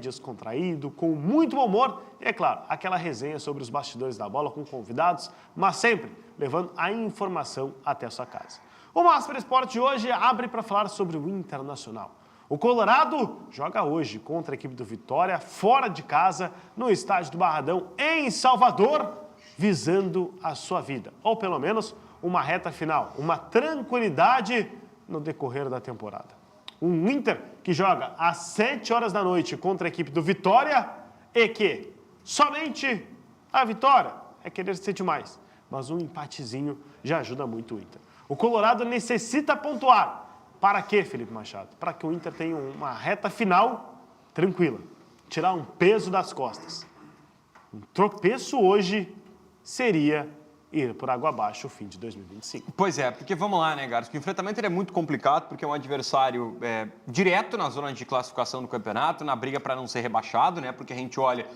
descontraído, com muito bom humor e, é claro, aquela resenha sobre os bastidores da bola com convidados, mas sempre levando a informação até a sua casa. O Master Esporte de hoje abre para falar sobre o Internacional. O Colorado joga hoje contra a equipe do Vitória, fora de casa, no estádio do Barradão, em Salvador, visando a sua vida, ou pelo menos uma reta final, uma tranquilidade no decorrer da temporada. Um Inter que joga às 7 horas da noite contra a equipe do Vitória e que somente a vitória é querer ser demais, mas um empatezinho já ajuda muito o Inter. O Colorado necessita pontuar. Para quê, Felipe Machado? Para que o Inter tenha uma reta final tranquila, tirar um peso das costas. Um tropeço hoje seria ir por água abaixo o fim de 2025. Pois é, porque vamos lá, né, Garçom? O enfrentamento ele é muito complicado porque é um adversário direto na zona de classificação do campeonato, na briga para não ser rebaixado, né? Porque a gente olha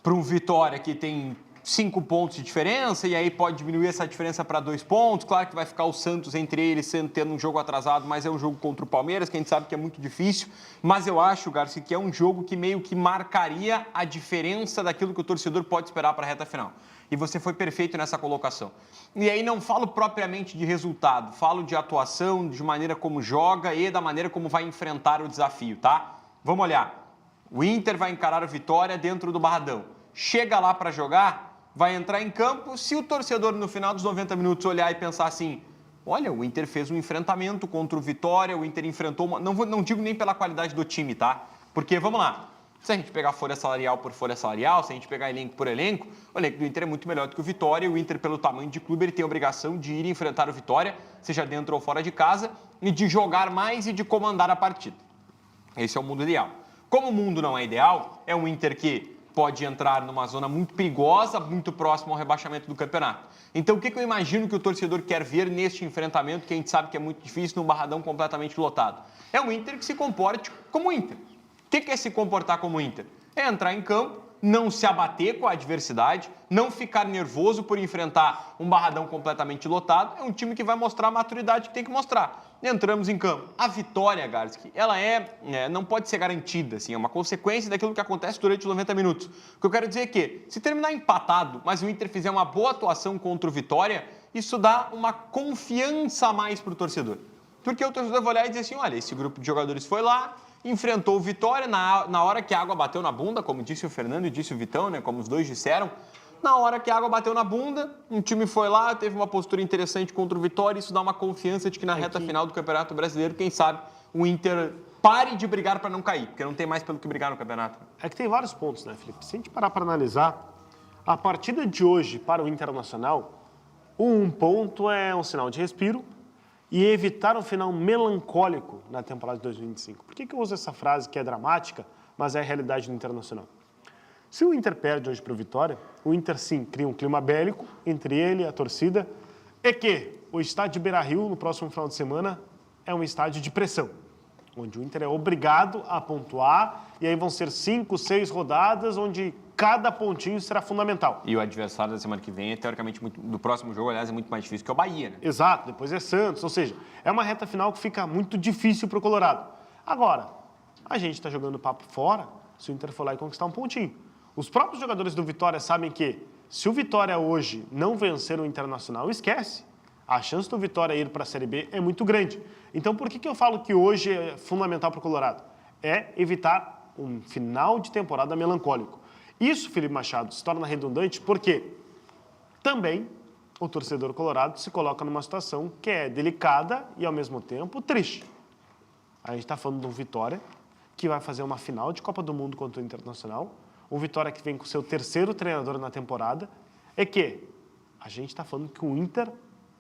para um Vitória que tem 5 pontos de diferença e aí pode diminuir essa diferença para 2 pontos. Claro que vai ficar o Santos entre eles tendo um jogo atrasado, mas é um jogo contra o Palmeiras, que a gente sabe que é muito difícil. Mas eu acho, Garçom, que é um jogo que meio que marcaria a diferença daquilo que o torcedor pode esperar para a reta final. E você foi perfeito nessa colocação. E aí não falo propriamente de resultado, falo de atuação, de maneira como joga e da maneira como vai enfrentar o desafio, tá? Vamos olhar. O Inter vai encarar o Vitória dentro do Barradão. Chega lá para jogar, vai entrar em campo. Se o torcedor no final dos 90 minutos olhar e pensar assim, olha, o Inter fez um enfrentamento contra o Vitória, o Inter enfrentou uma... Não digo nem pela qualidade do time, tá? Porque, vamos lá, se a gente pegar folha salarial por folha salarial, se a gente pegar elenco por elenco, o elenco do Inter é muito melhor do que o Vitória, e o Inter, pelo tamanho de clube, ele tem a obrigação de ir enfrentar o Vitória, seja dentro ou fora de casa, e de jogar mais e de comandar a partida. Esse é o mundo ideal. Como o mundo não é ideal, é um Inter que pode entrar numa zona muito perigosa, muito próximo ao rebaixamento do campeonato. Então, o que eu imagino que o torcedor quer ver neste enfrentamento, que a gente sabe que é muito difícil, num Barradão completamente lotado? É um Inter que se comporte como Inter. O que é se comportar como Inter? É entrar em campo, não se abater com a adversidade, não ficar nervoso por enfrentar um Barradão completamente lotado. É um time que vai mostrar a maturidade que tem que mostrar. Entramos em campo. A vitória, Garski, ela não pode ser garantida, assim, é uma consequência daquilo que acontece durante os 90 minutos. O que eu quero dizer é que, se terminar empatado, mas o Inter fizer uma boa atuação contra o Vitória, isso dá uma confiança a mais para o torcedor. Porque o torcedor vai olhar e dizer assim, olha, esse grupo de jogadores foi lá, enfrentou o Vitória na hora que a água bateu na bunda, como disse o Fernando e disse o Vitão, né, como os dois disseram. Na hora que a água bateu na bunda, um time foi lá, teve uma postura interessante contra o Vitória, isso dá uma confiança de que na reta final do Campeonato Brasileiro, quem sabe, o Inter pare de brigar para não cair, porque não tem mais pelo que brigar no campeonato. É que tem vários pontos, né, Felipe? Se a gente parar para analisar, a partida de hoje para o Internacional, um ponto é um sinal de respiro e evitar um final melancólico na temporada de 2025. Por que eu uso essa frase que é dramática, mas é a realidade do Internacional? Se o Inter perde hoje para o Vitória, o Inter sim cria um clima bélico entre ele e a torcida, e que o estádio de Beira-Rio, no próximo final de semana, é um estádio de pressão, onde o Inter é obrigado a pontuar, e aí vão ser 5, 6 rodadas, onde cada pontinho será fundamental. E o adversário da semana que vem é, teoricamente, do próximo jogo, aliás, é muito mais difícil que o Bahia, né? Exato, depois é Santos, ou seja, é uma reta final que fica muito difícil para o Colorado. Agora, a gente está jogando papo fora se o Inter for lá e conquistar um pontinho. Os próprios jogadores do Vitória sabem que, se o Vitória hoje não vencer o Internacional, esquece. A chance do Vitória ir para a Série B é muito grande. Então, por que eu falo que hoje é fundamental para o Colorado? É evitar um final de temporada melancólico. Isso, Felipe Machado, se torna redundante porque também o torcedor colorado se coloca numa situação que é delicada e, ao mesmo tempo, triste. A gente está falando de um Vitória que vai fazer uma final de Copa do Mundo contra o Internacional, um Vitória que vem com seu 3º treinador na temporada, é que a gente está falando que o Inter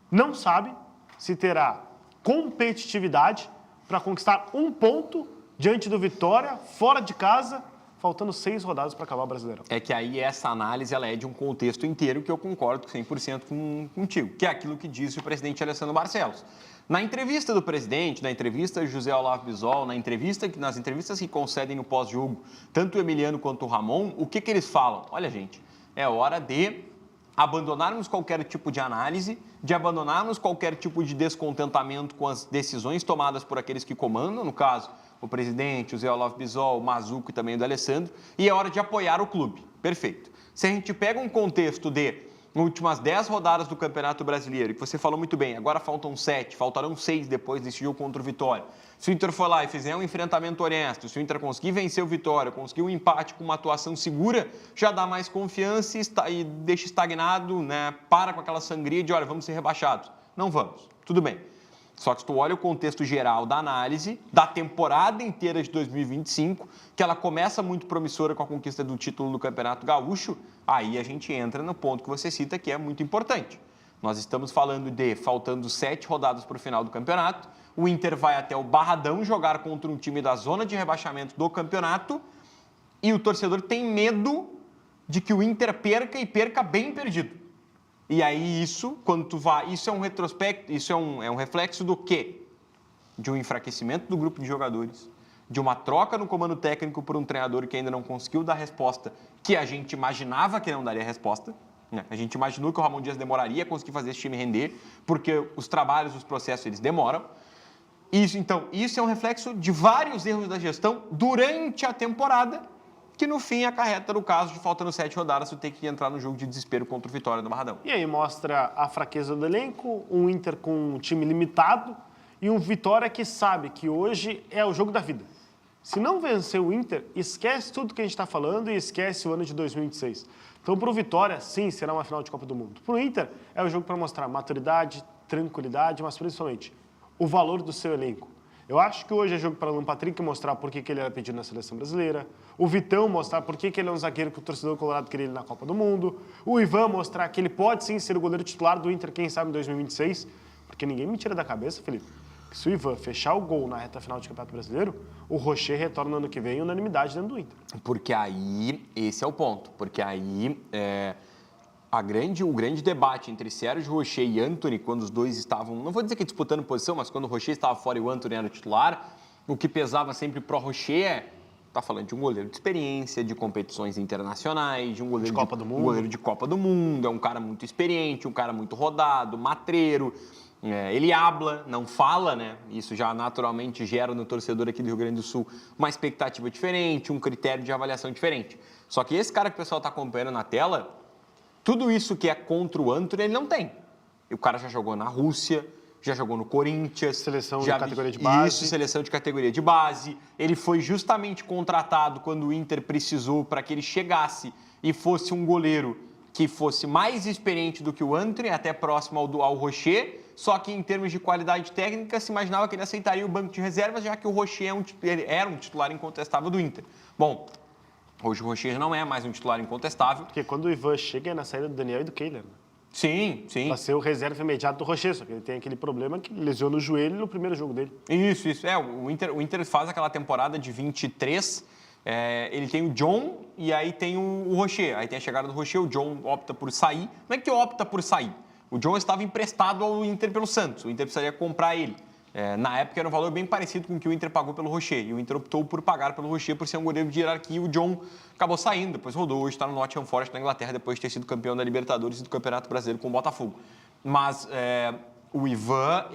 não sabe se terá competitividade para conquistar um ponto diante do Vitória, fora de casa, faltando 6 rodadas para acabar o Brasileirão. É que aí essa análise ela é de um contexto inteiro que eu concordo 100% contigo, que é aquilo que disse o presidente Alessandro Barcelos. Na entrevista do presidente, na entrevista de José Olavo Bisol, nas entrevistas que concedem no pós-jogo, tanto o Emiliano quanto o Ramon, o que eles falam? Olha, gente, é hora de abandonarmos qualquer tipo de análise, de abandonarmos qualquer tipo de descontentamento com as decisões tomadas por aqueles que comandam, no caso, o presidente, o Zé Olavo Bisol, o Mazuco e também o D'Alessandro, e é hora de apoiar o clube. Perfeito. Se a gente pega um contexto de últimas 10 rodadas do Campeonato Brasileiro, que você falou muito bem, agora faltam 7, faltarão 6 depois desse jogo contra o Vitória. Se o Inter for lá e fizer um enfrentamento honesto, se o Inter conseguir vencer o Vitória, conseguir um empate com uma atuação segura, já dá mais confiança e deixa estagnado, né? Para com aquela sangria de, olha, vamos ser rebaixados. Não vamos, tudo bem. Só que se tu olha o contexto geral da análise, da temporada inteira de 2025, que ela começa muito promissora com a conquista do título do Campeonato Gaúcho, aí a gente entra no ponto que você cita, que é muito importante. Nós estamos falando de faltando 7 rodadas para o final do campeonato, o Inter vai até o Barradão jogar contra um time da zona de rebaixamento do campeonato e o torcedor tem medo de que o Inter perca e perca bem perdido. E aí isso, quando tu vai, isso é um retrospecto, isso é um reflexo do quê? De um enfraquecimento do grupo de jogadores, de uma troca no comando técnico por um treinador que ainda não conseguiu dar a resposta que a gente imaginava que não daria resposta. Né? A gente imaginou que o Ramon Dias demoraria a conseguir fazer esse time render, porque os trabalhos, os processos, eles demoram. Isso é um reflexo de vários erros da gestão durante a temporada, que no fim acarreta no caso de faltando 7 rodadas, tu ter que entrar no jogo de desespero contra o Vitória no Barradão. E aí mostra a fraqueza do elenco, um Inter com um time limitado e um Vitória que sabe que hoje é o jogo da vida. Se não vencer o Inter, esquece tudo que a gente está falando e esquece o ano de 2026. Então, para o Vitória, sim, será uma final de Copa do Mundo. Para o Inter, é o jogo para mostrar maturidade, tranquilidade, mas principalmente o valor do seu elenco. Eu acho que hoje é jogo para o Alan Patrick mostrar por que ele era pedido na seleção brasileira, o Vitão mostrar por que ele é um zagueiro que o torcedor colorado queria ele na Copa do Mundo, o Ivan mostrar que ele pode sim ser o goleiro titular do Inter, quem sabe em 2026, porque ninguém me tira da cabeça, Felipe, que se o Ivan fechar o gol na reta final do Campeonato Brasileiro, o Rocher retorna no ano que vem em unanimidade dentro do Inter. Porque aí, esse é o ponto, porque aí o grande debate entre Sérgio Rocher e Antony, quando os dois estavam, não vou dizer que disputando posição, mas quando o Rocher estava fora e o Antony era o titular, o que pesava sempre pro Rocher tá falando de um goleiro de experiência, de competições internacionais, de um goleiro de Copa do Mundo. Um goleiro de Copa do Mundo, é um cara muito experiente, um cara muito rodado, matreiro, ele habla, não fala, né? Isso já naturalmente gera no torcedor aqui do Rio Grande do Sul uma expectativa diferente, um critério de avaliação diferente. Só que esse cara que o pessoal tá acompanhando na tela, tudo isso que é contra o Antony, ele não tem. O cara já jogou na Rússia, já jogou no Corinthians. Seleção de categoria de base. Isso, seleção de categoria de base. Ele foi justamente contratado quando o Inter precisou para que ele chegasse e fosse um goleiro que fosse mais experiente do que o Antony, até próximo ao Rocher, só que em termos de qualidade técnica se imaginava que ele aceitaria o banco de reservas, já que o Rocher era um titular incontestável do Inter. Bom, hoje o Rocher não é mais um titular incontestável. Porque quando o Ivan chega é na saída do Daniel e do Kehler, né? Sim, sim. Para ser o reserva imediato do Rocher, só que ele tem aquele problema que lesiona o joelho no primeiro jogo dele. Isso. O Inter faz aquela temporada de 23, ele tem o John e aí tem o Rocher. Aí tem a chegada do Rocher, o John opta por sair. Não é que opta por sair. O John estava emprestado ao Inter pelo Santos, o Inter precisaria comprar ele. Na época era um valor bem parecido com o que o Inter pagou pelo Rocher. E o Inter optou por pagar pelo Rocher por ser um goleiro de hierarquia. O John acabou saindo, depois rodou. Hoje está no Nottingham Forest, na Inglaterra, depois de ter sido campeão da Libertadores e do Campeonato Brasileiro com o Botafogo. Mas o Ivan,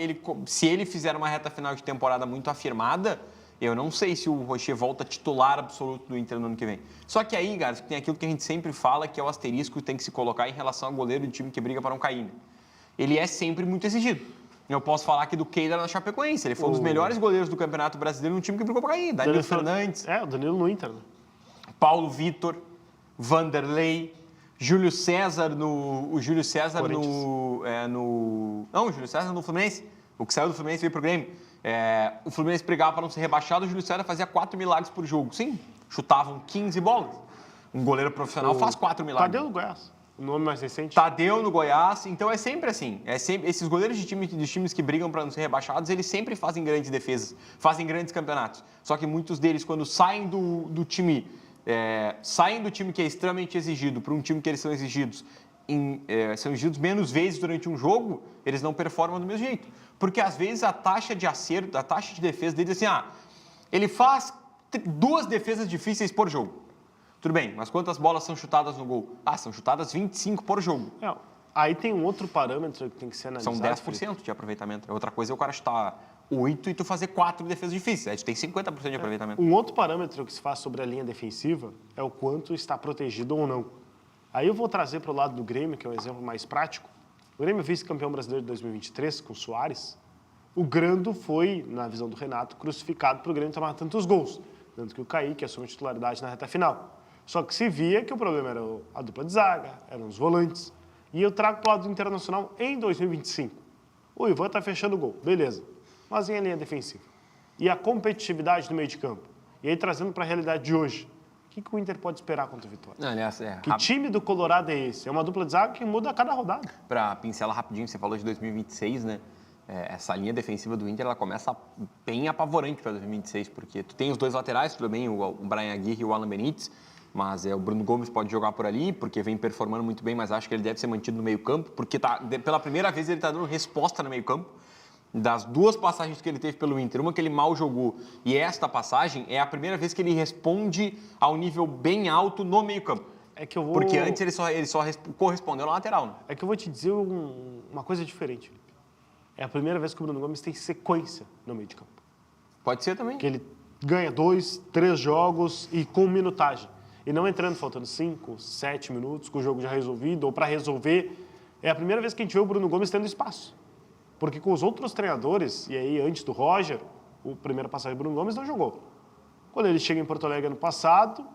se ele fizer uma reta final de temporada muito afirmada, eu não sei se o Rocher volta titular absoluto do Inter no ano que vem. Só que aí, Gars, tem aquilo que a gente sempre fala, que é o asterisco que tem que se colocar em relação ao goleiro de time que briga para não cair. Né? Ele é sempre muito exigido. Eu posso falar aqui do Kehler na Chapecoense. Ele foi um dos melhores goleiros do Campeonato Brasileiro num time que brigou para cair. Danilo Fernandes. O Danilo no Inter, né? Paulo Vitor, Vanderlei, Júlio César no... O Júlio César Não, o Júlio César no Fluminense. O que saiu do Fluminense veio pro Grêmio. O Fluminense brigava para não ser rebaixado, o Júlio César fazia 4 milagres por jogo. Sim, chutavam 15 bolas. Um goleiro profissional faz 4 milagres. Tadeu no Goiás. O nome mais recente. Tadeu no Goiás. Então é sempre assim. Esses goleiros de times que brigam para não ser rebaixados, eles sempre fazem grandes defesas, fazem grandes campeonatos. Só que muitos deles, quando saem do time, saem do time que é extremamente exigido para um time que eles são exigidos, são exigidos menos vezes durante um jogo, eles não performam do mesmo jeito. Porque às vezes a taxa de acerto, a taxa de defesa deles é assim, ele faz 2 defesas difíceis por jogo. Tudo bem, mas quantas bolas são chutadas no gol? São chutadas 25 por jogo. Aí tem um outro parâmetro que tem que ser analisado. São 10% de aproveitamento. Outra coisa é o cara chutar 8 e tu fazer 4 defesas difíceis. A gente tem 50% de aproveitamento. Um outro parâmetro que se faz sobre a linha defensiva é o quanto está protegido ou não. Aí eu vou trazer para o lado do Grêmio, que é um exemplo mais prático. O Grêmio vice-campeão brasileiro de 2023, com o Soares. O Grando foi, na visão do Renato, crucificado para o Grêmio tomar tantos gols. Tanto que o Kaique assume a titularidade na reta final. Só que se via que o problema era a dupla de zaga, eram os volantes. E eu trago para o lado do Internacional em 2025. O Ivan está fechando o gol, beleza. Mas em a linha defensiva? E a competitividade no meio de campo? E aí, trazendo para a realidade de hoje, o que o Inter pode esperar contra o Vitória? Não, aliás, Que time do Colorado é esse? É uma dupla de zaga que muda a cada rodada. Para pincelar rapidinho, você falou de 2026, né? Essa linha defensiva do Inter, ela começa bem apavorante para 2026, porque tu tem os dois laterais, tudo bem, o Brian Aguirre e o Alan Benítez, mas o Bruno Gomes pode jogar por ali, porque vem performando muito bem, mas acho que ele deve ser mantido no meio-campo, porque pela primeira vez ele está dando resposta no meio-campo. Das duas passagens que ele teve pelo Inter, uma que ele mal jogou e esta passagem, é a primeira vez que ele responde a um nível bem alto no meio-campo. Porque antes ele só correspondeu na lateral, né? É que eu vou te dizer uma coisa diferente, Felipe. É a primeira vez que o Bruno Gomes tem sequência no meio de campo. Pode ser também. Que ele ganha 2, 3 jogos e com minutagem. E não entrando faltando 5, 7 minutos, com o jogo já resolvido, ou para resolver. É a primeira vez que a gente vê o Bruno Gomes tendo espaço. Porque com os outros treinadores, e aí antes do Roger, o primeiro passagem do Bruno Gomes não jogou. Quando ele chega em Porto Alegre ano passado,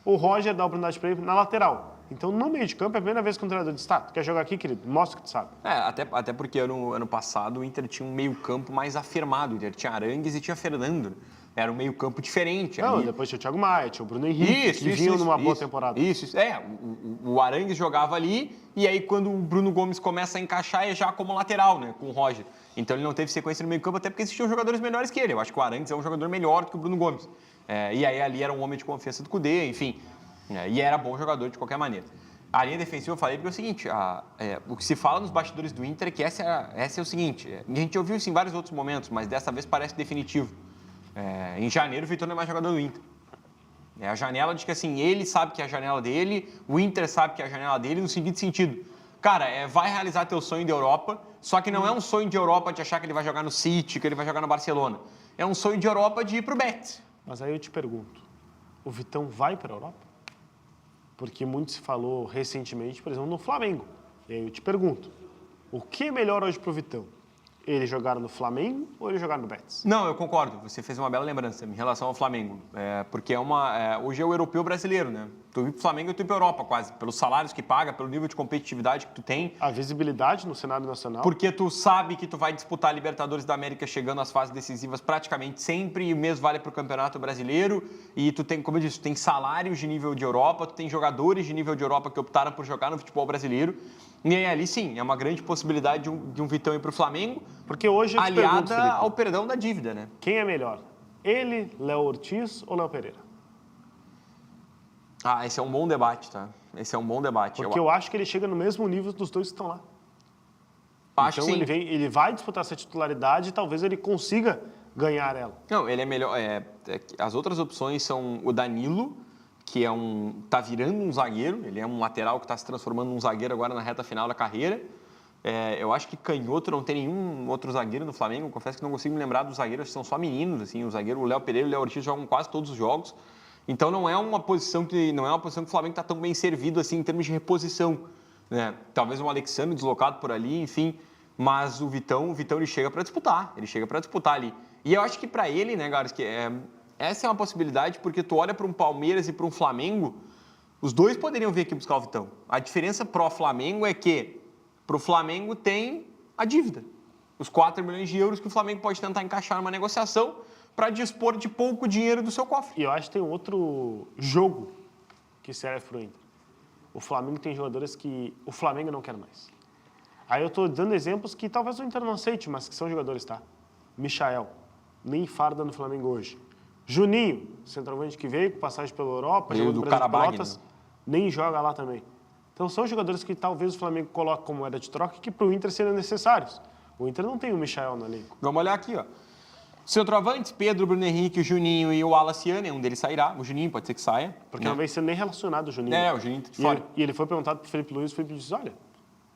o Roger dá a oportunidade para ele na lateral. Então, no meio de campo, é a primeira vez que um treinador diz, tá, tu quer jogar aqui, querido? Mostra que tu sabe. Até porque ano passado o Inter tinha um meio campo mais afirmado. O Inter tinha Arangues e tinha Fernando. Era um meio campo diferente. Não, depois tinha o Thiago Maia, tinha o Bruno Henrique, que vinham numa boa temporada. O Arangues jogava ali, e aí quando o Bruno Gomes começa a encaixar, é já como lateral, né, com o Roger. Então ele não teve sequência no meio campo, até porque existiam jogadores melhores que ele. Eu acho que o Arangues é um jogador melhor do que o Bruno Gomes. E aí ali era um homem de confiança do Cudê, enfim. E era bom jogador de qualquer maneira. A linha defensiva eu falei porque é o seguinte, o que se fala nos bastidores do Inter é que essa é o seguinte, a gente ouviu isso em vários outros momentos, mas dessa vez parece definitivo. Em janeiro, o Vitor não é mais jogador do Inter. A janela de que assim, ele sabe que é a janela dele, o Inter sabe que é a janela dele, no seguinte sentido. Cara, vai realizar teu sonho de Europa, só que não é um sonho de Europa de achar que ele vai jogar no City, que ele vai jogar no Barcelona. É um sonho de Europa de ir pro Betis. Mas aí eu te pergunto, o Vitão vai para a Europa? Porque muito se falou recentemente, por exemplo, no Flamengo. E aí eu te pergunto, o que é melhor hoje para o Vitão? Ele jogar no Flamengo ou ele jogar no Betis? Não, eu concordo. Você fez uma bela lembrança em relação ao Flamengo. Porque hoje é o europeu brasileiro, né? Tu ir pro Flamengo e tu ir pra Europa quase. Pelos salários que paga, pelo nível de competitividade que tu tem. A visibilidade no cenário nacional. Porque tu sabe que tu vai disputar a Libertadores da América chegando às fases decisivas praticamente sempre. E o mesmo vale pro Campeonato Brasileiro. E tu tem, como eu disse, tu tem salários de nível de Europa. Tu tem jogadores de nível de Europa que optaram por jogar no futebol brasileiro. E aí, ali sim, é uma grande possibilidade de um Vitão ir para o Flamengo, porque hoje eu te aliada pergunto, Felipe, ao perdão da dívida, né? Quem é melhor? Ele, Léo Ortiz ou Léo Pereira? Esse é um bom debate, tá? Esse é um bom debate. Porque eu acho que ele chega no mesmo nível dos dois que estão lá. Acho então sim. Ele vai disputar essa titularidade e talvez ele consiga ganhar ela. Não, ele é melhor. As outras opções são o Danilo, que tá virando um zagueiro, ele é um lateral que está se transformando num zagueiro agora na reta final da carreira. Eu acho que canhoto não tem nenhum outro zagueiro no Flamengo, eu confesso que não consigo me lembrar dos zagueiros, são só meninos, assim, o zagueiro, o Léo Pereira e o Léo Ortiz jogam quase todos os jogos, então não é uma posição que o Flamengo está tão bem servido assim em termos de reposição, né? Talvez um Alexandre deslocado por ali, enfim, mas o Vitão ele chega para disputar, ali. E eu acho que para ele, né, Garos, que essa é uma possibilidade, porque tu olha para um Palmeiras e para um Flamengo, os dois poderiam vir aqui buscar o Vitão. A diferença pro Flamengo é que pro Flamengo tem a dívida. Os 4 milhões de euros que o Flamengo pode tentar encaixar numa negociação para dispor de pouco dinheiro do seu cofre. E eu acho que tem outro jogo que serve pro Inter. O Flamengo tem jogadores que o Flamengo não quer mais. Aí eu estou dando exemplos que talvez o Inter não aceite, mas que são jogadores, tá? Michael, nem farda no Flamengo hoje. Juninho, centroavante que veio com passagem pela Europa, jogou do Brasil de Pelotas, né? Nem joga lá também. Então são jogadores que talvez o Flamengo coloque como moeda de troca que para o Inter seriam necessários. O Inter não tem o Michael no elenco. Vamos olhar aqui, ó. Centroavantes, Pedro, Bruno Henrique, o Juninho e o Alaciane, um deles sairá. O Juninho pode ser que saia. Porque não vai ser nem relacionado o Juninho. O Juninho tá de fora. E ele foi perguntado para o Felipe Luiz, o Felipe disse, olha,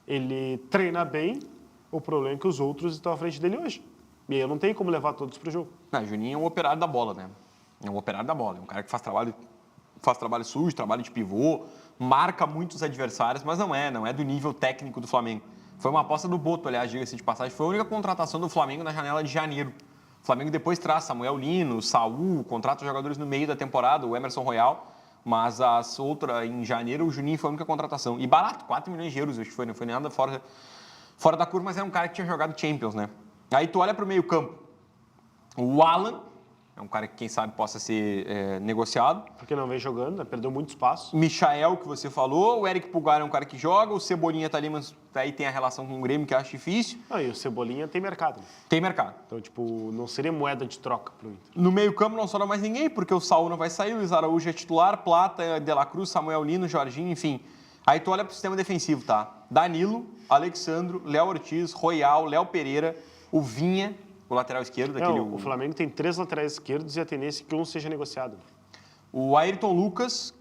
ele treina bem, o problema é que os outros estão à frente dele hoje. E aí eu não tenho como levar todos pro jogo. Não, Juninho é um operário da bola, né? É um operário da bola. É um cara que faz trabalho sujo, trabalho de pivô, marca muitos adversários, mas não é do nível técnico do Flamengo. Foi uma aposta do Boto, aliás, diga-se de passagem. Foi a única contratação do Flamengo na janela de janeiro. O Flamengo depois traz Samuel Lino, Saul, contrata jogadores no meio da temporada, o Emerson Royal, mas as outras, em janeiro, o Juninho foi a única contratação. E barato, 4 milhões de euros, acho que foi, não foi nada fora da curva, mas era um cara que tinha jogado Champions, né? Aí tu olha para o meio campo, o Alan, é um cara que quem sabe possa ser negociado. Porque não vem jogando, né? Perdeu muito espaço. Michael, que você falou, o Eric Pulgar é um cara que joga, o Cebolinha tá ali, mas aí tem a relação com o Grêmio que eu acho difícil. Ah, e o Cebolinha tem mercado. Né? Tem mercado. Então, tipo, não seria moeda de troca pro Inter. No meio-campo não sobra mais ninguém, porque o Saul não vai sair, o Luiz Araújo é titular, Plata, De La Cruz, Samuel Lino, Jorginho, enfim. Aí tu olha pro sistema defensivo, tá? Danilo, Alexandro, Léo Ortiz, Royal, Léo Pereira, o Vinha, o lateral esquerdo. O Flamengo tem 3 laterais esquerdos e a tendência é que um seja negociado. O Ayrton Lucas,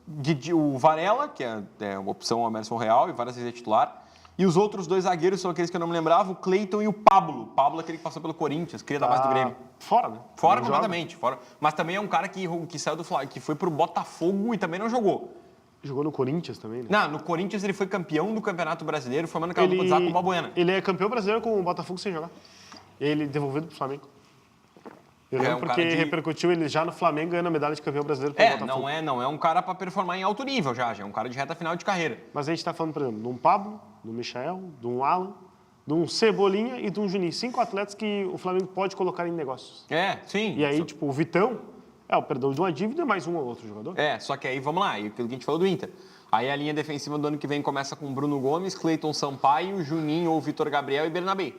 o Varela, que é uma opção Emerson Real e várias vezes é titular. E os outros 2 zagueiros são aqueles que eu não me lembrava, o Cleiton e o Pablo. O Pablo é aquele que passou pelo Corinthians, cria da base do Grêmio. Fora, né? Fora Não completamente, fora. Mas também é um cara que saiu do Flamengo, que foi pro Botafogo e também não jogou. Jogou no Corinthians também, né? Não, no Corinthians ele foi campeão do Campeonato Brasileiro, formando aquela dupla de zaga com o Balbuena. Ele é campeão brasileiro com o Botafogo sem jogar. Ele devolvido pro Flamengo. Eu lembro porque repercutiu ele já no Flamengo ganhando a medalha de campeão brasileiro pelo Botafogo. Não é um cara para performar em alto nível já é um cara de reta final de carreira. Mas a gente tá falando, por exemplo, de um Pablo, de um Michael, de um Alan, de um Cebolinha e de um Juninho. 5 atletas que o Flamengo pode colocar em negócios. Sim. E aí, tipo, o Vitão é o perdão de uma dívida mais um ou outro jogador. Só que aí, vamos lá, e aquilo que a gente falou do Inter. Aí a linha defensiva do ano que vem começa com Bruno Gomes, Cleiton Sampaio, Juninho ou Vitor Gabriel e Bernabé.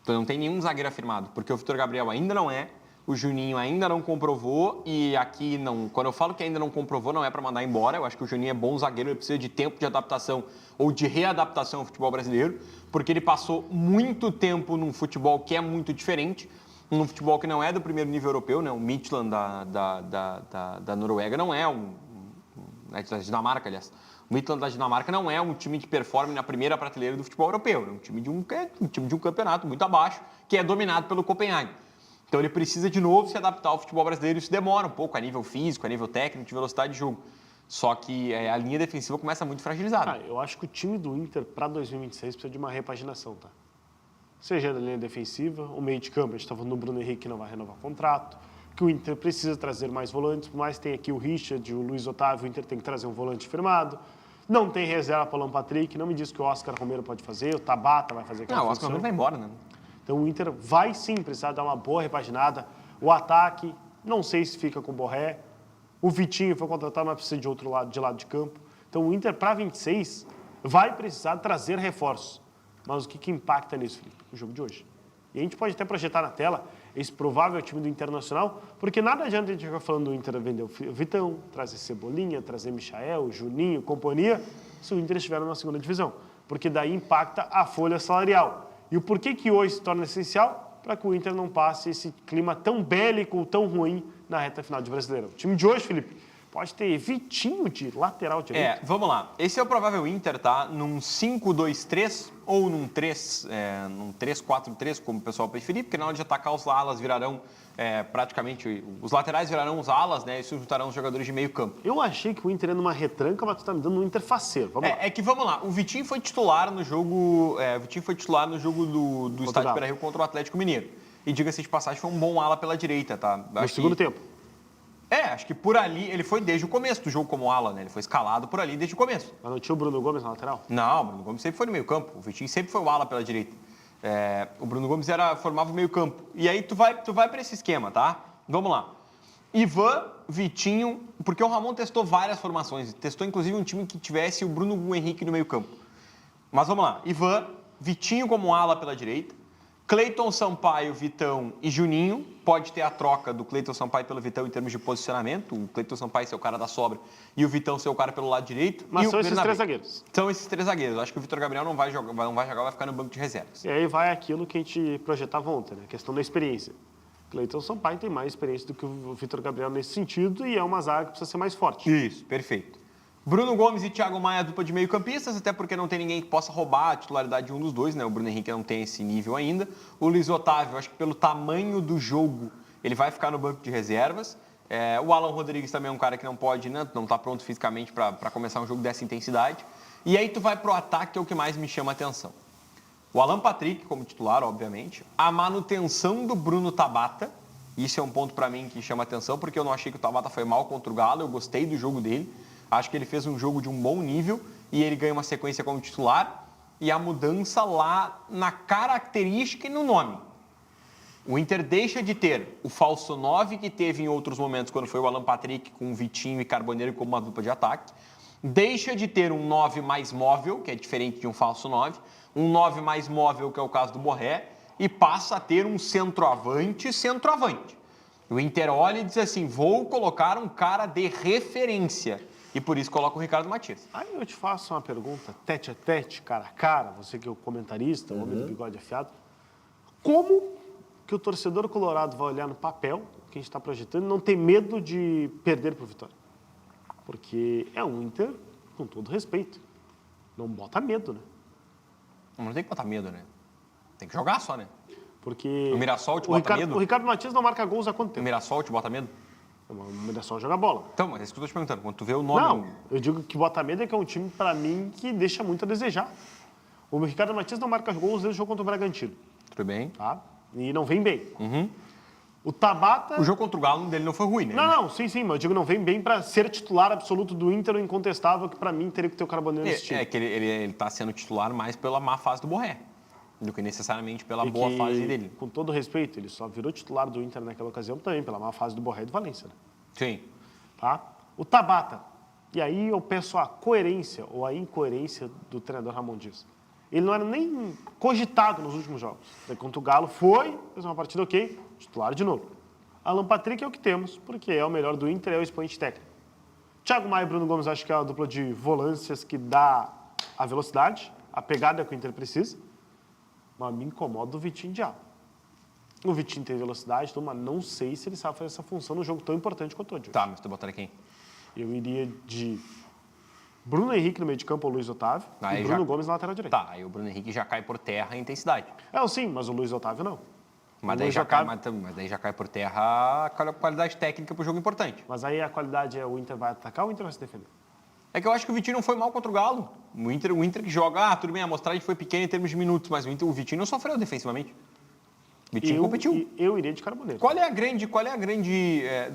Então não tem nenhum zagueiro afirmado, porque o Vitor Gabriel ainda não é, o Juninho ainda não comprovou e aqui não... Quando eu falo que ainda não comprovou, não é para mandar embora. Eu acho que o Juninho é bom zagueiro, ele precisa de tempo de adaptação ou de readaptação ao futebol brasileiro, porque ele passou muito tempo num futebol que é muito diferente, num futebol que não é do primeiro nível europeu, né? O Midtjylland da Noruega não é da Dinamarca, aliás. O Midtjylland da Dinamarca não é um time que performe na primeira prateleira do futebol europeu. É um time de um campeonato muito abaixo, que é dominado pelo Copenhague. Então ele precisa de novo se adaptar ao futebol brasileiro. Isso demora um pouco a nível físico, a nível técnico, de velocidade de jogo. Só que a linha defensiva começa muito fragilizada. Eu acho que o time do Inter para 2026 precisa de uma repaginação, tá? Seja na linha defensiva, o meio de campo, a gente está falando do Bruno Henrique que não vai renovar o contrato, que o Inter precisa trazer mais volantes, mas tem aqui o Richard, o Luiz Otávio, o Inter tem que trazer um volante firmado. Não tem reserva para o Alan Patrick, não me diz que o Oscar Romero pode fazer, o Tabata vai fazer aquela função. O Oscar Romero vai embora, né? Então o Inter vai sim precisar dar uma boa repaginada. O ataque, não sei se fica com o Borré. O Vitinho foi contratado, mas precisa de outro lado, de campo. Então o Inter, para 26, vai precisar trazer reforços. Mas o que impacta nisso, Felipe? O jogo de hoje. E a gente pode até projetar na tela esse provável time do Internacional, porque nada adianta a gente ficar falando do Inter vender o Vitão, trazer Cebolinha, trazer Michael, Juninho, companhia, se o Inter estiver na segunda divisão. Porque daí impacta a folha salarial. E o porquê que hoje se torna essencial? Para que o Inter não passe esse clima tão bélico, tão ruim na reta final de Brasileirão. O time de hoje, Felipe, pode ter Vitinho de lateral direito. Vamos lá. Esse é o provável Inter, tá? Num 5-2-3 ou num 3-4-3, como o pessoal preferir, porque na hora de atacar os alas virarão praticamente... Os laterais virarão os alas, né? E substituirão os jogadores de meio campo. Eu achei que o Inter ia numa retranca, mas tu tá me dando um Inter faceiro. Vamos lá. Vamos lá. O Vitinho foi titular no jogo... do Estádio Beira-Rio contra o Atlético Mineiro. E diga-se de passagem, foi um bom ala pela direita, tá? No segundo tempo. Acho que por ali, ele foi desde o começo do jogo como ala, né? Ele foi escalado por ali desde o começo. Mas não tinha o Bruno Gomes na lateral? Não, o Bruno Gomes sempre foi no meio campo. O Vitinho sempre foi o ala pela direita. O Bruno Gomes formava o meio campo. E aí tu vai para esse esquema, tá? Vamos lá. Ivan, Vitinho, porque o Ramon testou várias formações. Testou inclusive um time que tivesse o Bruno Henrique no meio campo. Mas vamos lá. Ivan, Vitinho como ala pela direita. Cleiton Sampaio, Vitão e Juninho. Pode ter a troca do Cleiton Sampaio pelo Vitão em termos de posicionamento. O Cleiton Sampaio ser o cara da sobra e o Vitão ser o cara pelo lado direito. Mas são esses 3 zagueiros. São esses 3 zagueiros. Eu acho que o Vitor Gabriel não vai jogar, vai ficar no banco de reservas. E aí vai aquilo que a gente projetava ontem, né? A questão da experiência. Cleiton Sampaio tem mais experiência do que o Vitor Gabriel nesse sentido e é uma zaga que precisa ser mais forte. Isso, perfeito. Bruno Gomes e Thiago Maia, dupla de meio-campistas, até porque não tem ninguém que possa roubar a titularidade de um dos dois, né? O Bruno Henrique não tem esse nível ainda. O Luiz Otávio, acho que pelo tamanho do jogo, ele vai ficar no banco de reservas. O Alan Rodrigues também é um cara que não pode, né? Não está pronto fisicamente para começar um jogo dessa intensidade. E aí tu vai pro ataque, que é o que mais me chama a atenção. O Alan Patrick como titular, obviamente. A manutenção do Bruno Tabata. Isso é um ponto para mim que chama a atenção, porque eu não achei que o Tabata foi mal contra o Galo. Eu gostei do jogo dele. Acho que ele fez um jogo de um bom nível e ele ganha uma sequência como titular. E a mudança lá na característica e no nome. O Inter deixa de ter o falso 9 que teve em outros momentos, quando foi o Alan Patrick com o Vitinho e Carboneiro como uma dupla de ataque. Deixa de ter um 9 mais móvel, que é diferente de um falso 9. Um 9 mais móvel, que é o caso do Borré. E passa a ter um centroavante. O Inter olha e diz assim, vou colocar um cara de referência. E por isso coloca o Ricardo Matias. Aí eu te faço uma pergunta, tete a tete, cara a cara, você que é o comentarista, o homem do bigode afiado. Como que o torcedor colorado vai olhar no papel, que a gente está projetando, e não ter medo de perder para o Vitória? Porque é um Inter, com todo respeito, não bota medo, né? Não tem que botar medo, né? Tem que jogar só, né? Porque o Mirassol te bota medo? O Ricardo Matias não marca gols há quanto O tempo? Mirassol te bota medo? O Mirassol joga bola. Então, mas é isso que eu tô te perguntando. Quando tu vê o nome... Não, eu digo que bota medo é que é um time, para mim, que deixa muito a desejar. O Ricardo Matias não marca gols desde o jogo contra o Bragantino. Tudo bem. Tá? E não vem bem. O Tabata... O jogo contra o Galo dele não foi ruim, né? Não, sim, mas eu digo não vem bem para ser titular absoluto do Inter, o incontestável, que para mim teria que ter o Carboneiro nesse time. É que ele tá sendo titular mais pela má fase do Borré, do que necessariamente pela boa fase dele. Com todo respeito, ele só virou titular do Inter naquela ocasião também, pela má fase do Borré e do Valência, né? Sim. Tá? O Tabata. E aí eu peço a coerência ou a incoerência do treinador Ramon Dias. Ele não era nem cogitado nos últimos jogos. Contra o Galo foi, fez uma partida ok, titular de novo. Alan Patrick é o que temos, porque é o melhor do Inter, é o expoente técnico. Thiago Maia e Bruno Gomes acho que é a dupla de volâncias que dá a velocidade, a pegada que o Inter precisa. Mas me incomoda o Vitinho Diabo. O Vitinho tem velocidade, mas não sei se ele sabe fazer essa função num jogo tão importante quanto o de hoje. Tá, mas tu botaria quem? Eu iria de Bruno Henrique no meio de campo, ou Luiz Otávio, e Bruno Gomes na lateral direita. Tá, aí o Bruno Henrique já cai por terra em intensidade. Sim, mas o Luiz Otávio não. Mas daí, daí já cai por terra a qualidade técnica para o jogo importante. Mas aí a qualidade é o Inter vai atacar ou o Inter vai se defender? É que eu acho que o Vitinho não foi mal contra o Galo. O Inter que joga, tudo bem, a amostragem foi pequena em termos de minutos, mas o Vitinho não sofreu defensivamente. O Vitinho competiu. Eu iria de Carboneiro. Qual é a grande...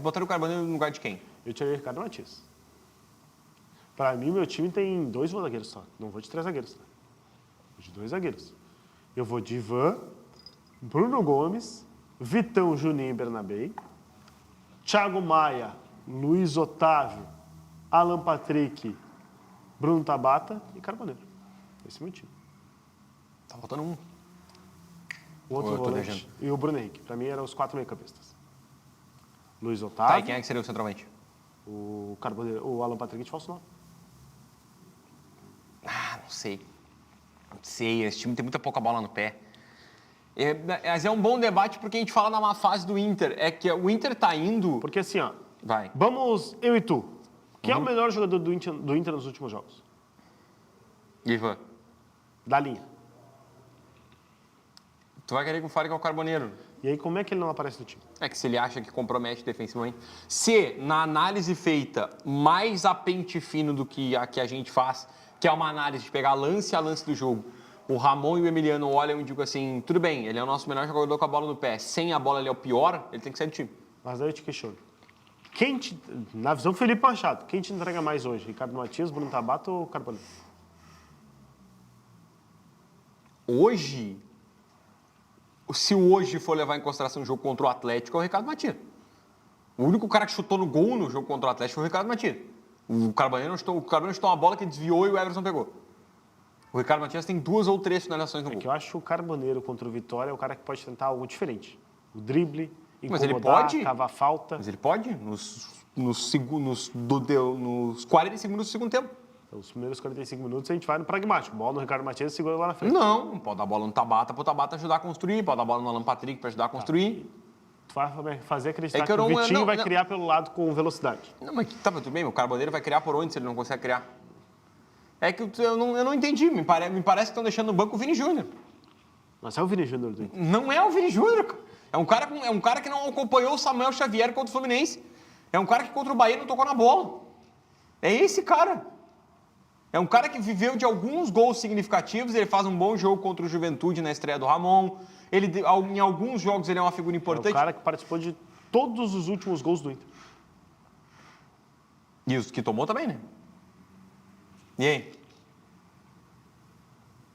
botaria o Carboneiro no lugar de quem? Eu tiraria o Ricardo Matias. Para mim, meu time tem 2 zagueiros só. Não vou de 3 zagueiros. Tá? Vou de 2 zagueiros. Eu vou de Ivan, Bruno Gomes, Vitão, Juninho e Bernabei, Thiago Maia, Luiz Otávio, Alan Patrick, Bruno Tabata e Carboneiro. Esse é o meu time. Tá faltando um. O outro volante e o Bruno Henrique. Para mim, eram os 4 meio-campistas. Luiz Otávio. Tá, e quem é que seria o centroavante? O Carboneiro, o Alan Patrick de falso 9. Não sei. Não sei, esse time tem muita pouca bola no pé. Mas é um bom debate porque a gente fala na má fase do Inter. É que o Inter tá indo... Porque assim, ó... Vai. Vamos, eu e tu. Quem é o melhor jogador do Inter nos últimos jogos? Ivan. Da linha. Tu vai querer que eu fale que é o Carboneiro. E aí, como é que ele não aparece no time? É que se ele acha que compromete defensivamente. Se, na análise feita mais a pente fino do que a gente faz, que é uma análise de pegar lance a lance do jogo, o Ramon e o Emiliano olham e digam assim, tudo bem, ele é o nosso melhor jogador com a bola no pé, sem a bola ele é o pior, ele tem que sair do time. Mas aí eu te questiono. Na visão do Felipe Machado, quem te entrega mais hoje? Ricardo Matias, Bruno Tabata ou Carboneiro? Hoje... Se o hoje for levar em consideração o jogo contra o Atlético, é o Ricardo Matias. O único cara que chutou no gol no jogo contra o Atlético foi o Ricardo Matias. O Carboneiro chutou uma bola que desviou e o Everson pegou. O Ricardo Matias tem 2 ou 3 finalizações no gol. Que eu acho que o Carboneiro contra o Vitória é o cara que pode tentar algo diferente. O drible, incomodar, mas ele pode, cavar falta. Mas ele pode nos 40 segundos do segundo tempo. Os primeiros 45 minutos a gente vai no pragmático. Bola no Ricardo Matias e segura lá na frente. Não, pode dar a bola no Tabata para o Tabata ajudar a construir, pode dar a bola no Alan Patrick para ajudar a construir. Tu vai fazer acreditar É que, que o Vitinho vai não. criar pelo lado com velocidade. Não, mas tá, tudo bem, o Carboneiro vai criar por onde se ele não consegue criar? É que eu não entendi, me parece que estão deixando no banco o Vini Júnior. Mas é o Vini Júnior do Inter. Não é o Vini Júnior, cara. É um cara que não acompanhou o Samuel Xavier contra o Fluminense. É um cara que contra o Bahia não tocou na bola. É esse cara. É um cara que viveu de alguns gols significativos, ele faz um bom jogo contra o Juventude na estreia do Ramon. Em alguns jogos ele é uma figura importante. É o cara que participou de todos os últimos gols do Inter. E os que tomou também, né? E aí?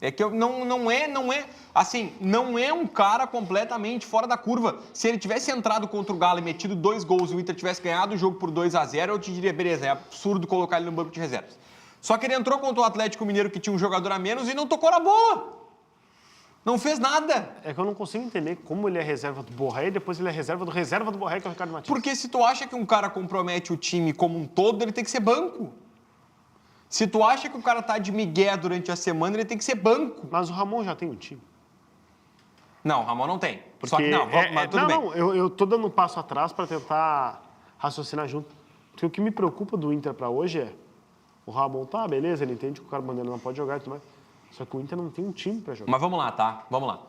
É que não é um cara completamente fora da curva. Se ele tivesse entrado contra o Galo e metido 2 gols e o Inter tivesse ganhado o jogo por 2-0, eu te diria, beleza, é absurdo colocar ele no banco de reservas. Só que ele entrou contra o Atlético Mineiro, que tinha um jogador a menos, e não tocou na bola. Não fez nada. É que eu não consigo entender como ele é reserva do Borré e depois ele é reserva do Borré, que é o Ricardo Martins. Porque se tu acha que um cara compromete o time como um todo, ele tem que ser banco. Se tu acha que o cara tá de migué durante a semana, ele tem que ser banco. Mas o Ramon já tem um time. Não, o Ramon não tem. Porque Só que mas tudo bem. Eu tô dando um passo atrás para tentar raciocinar junto. Porque o que me preocupa do Inter para hoje é o Ramon tá, beleza, ele entende que o Carboneiro não pode jogar e tudo mais. Só que o Inter não tem um time para jogar. Mas vamos lá, tá? Vamos lá.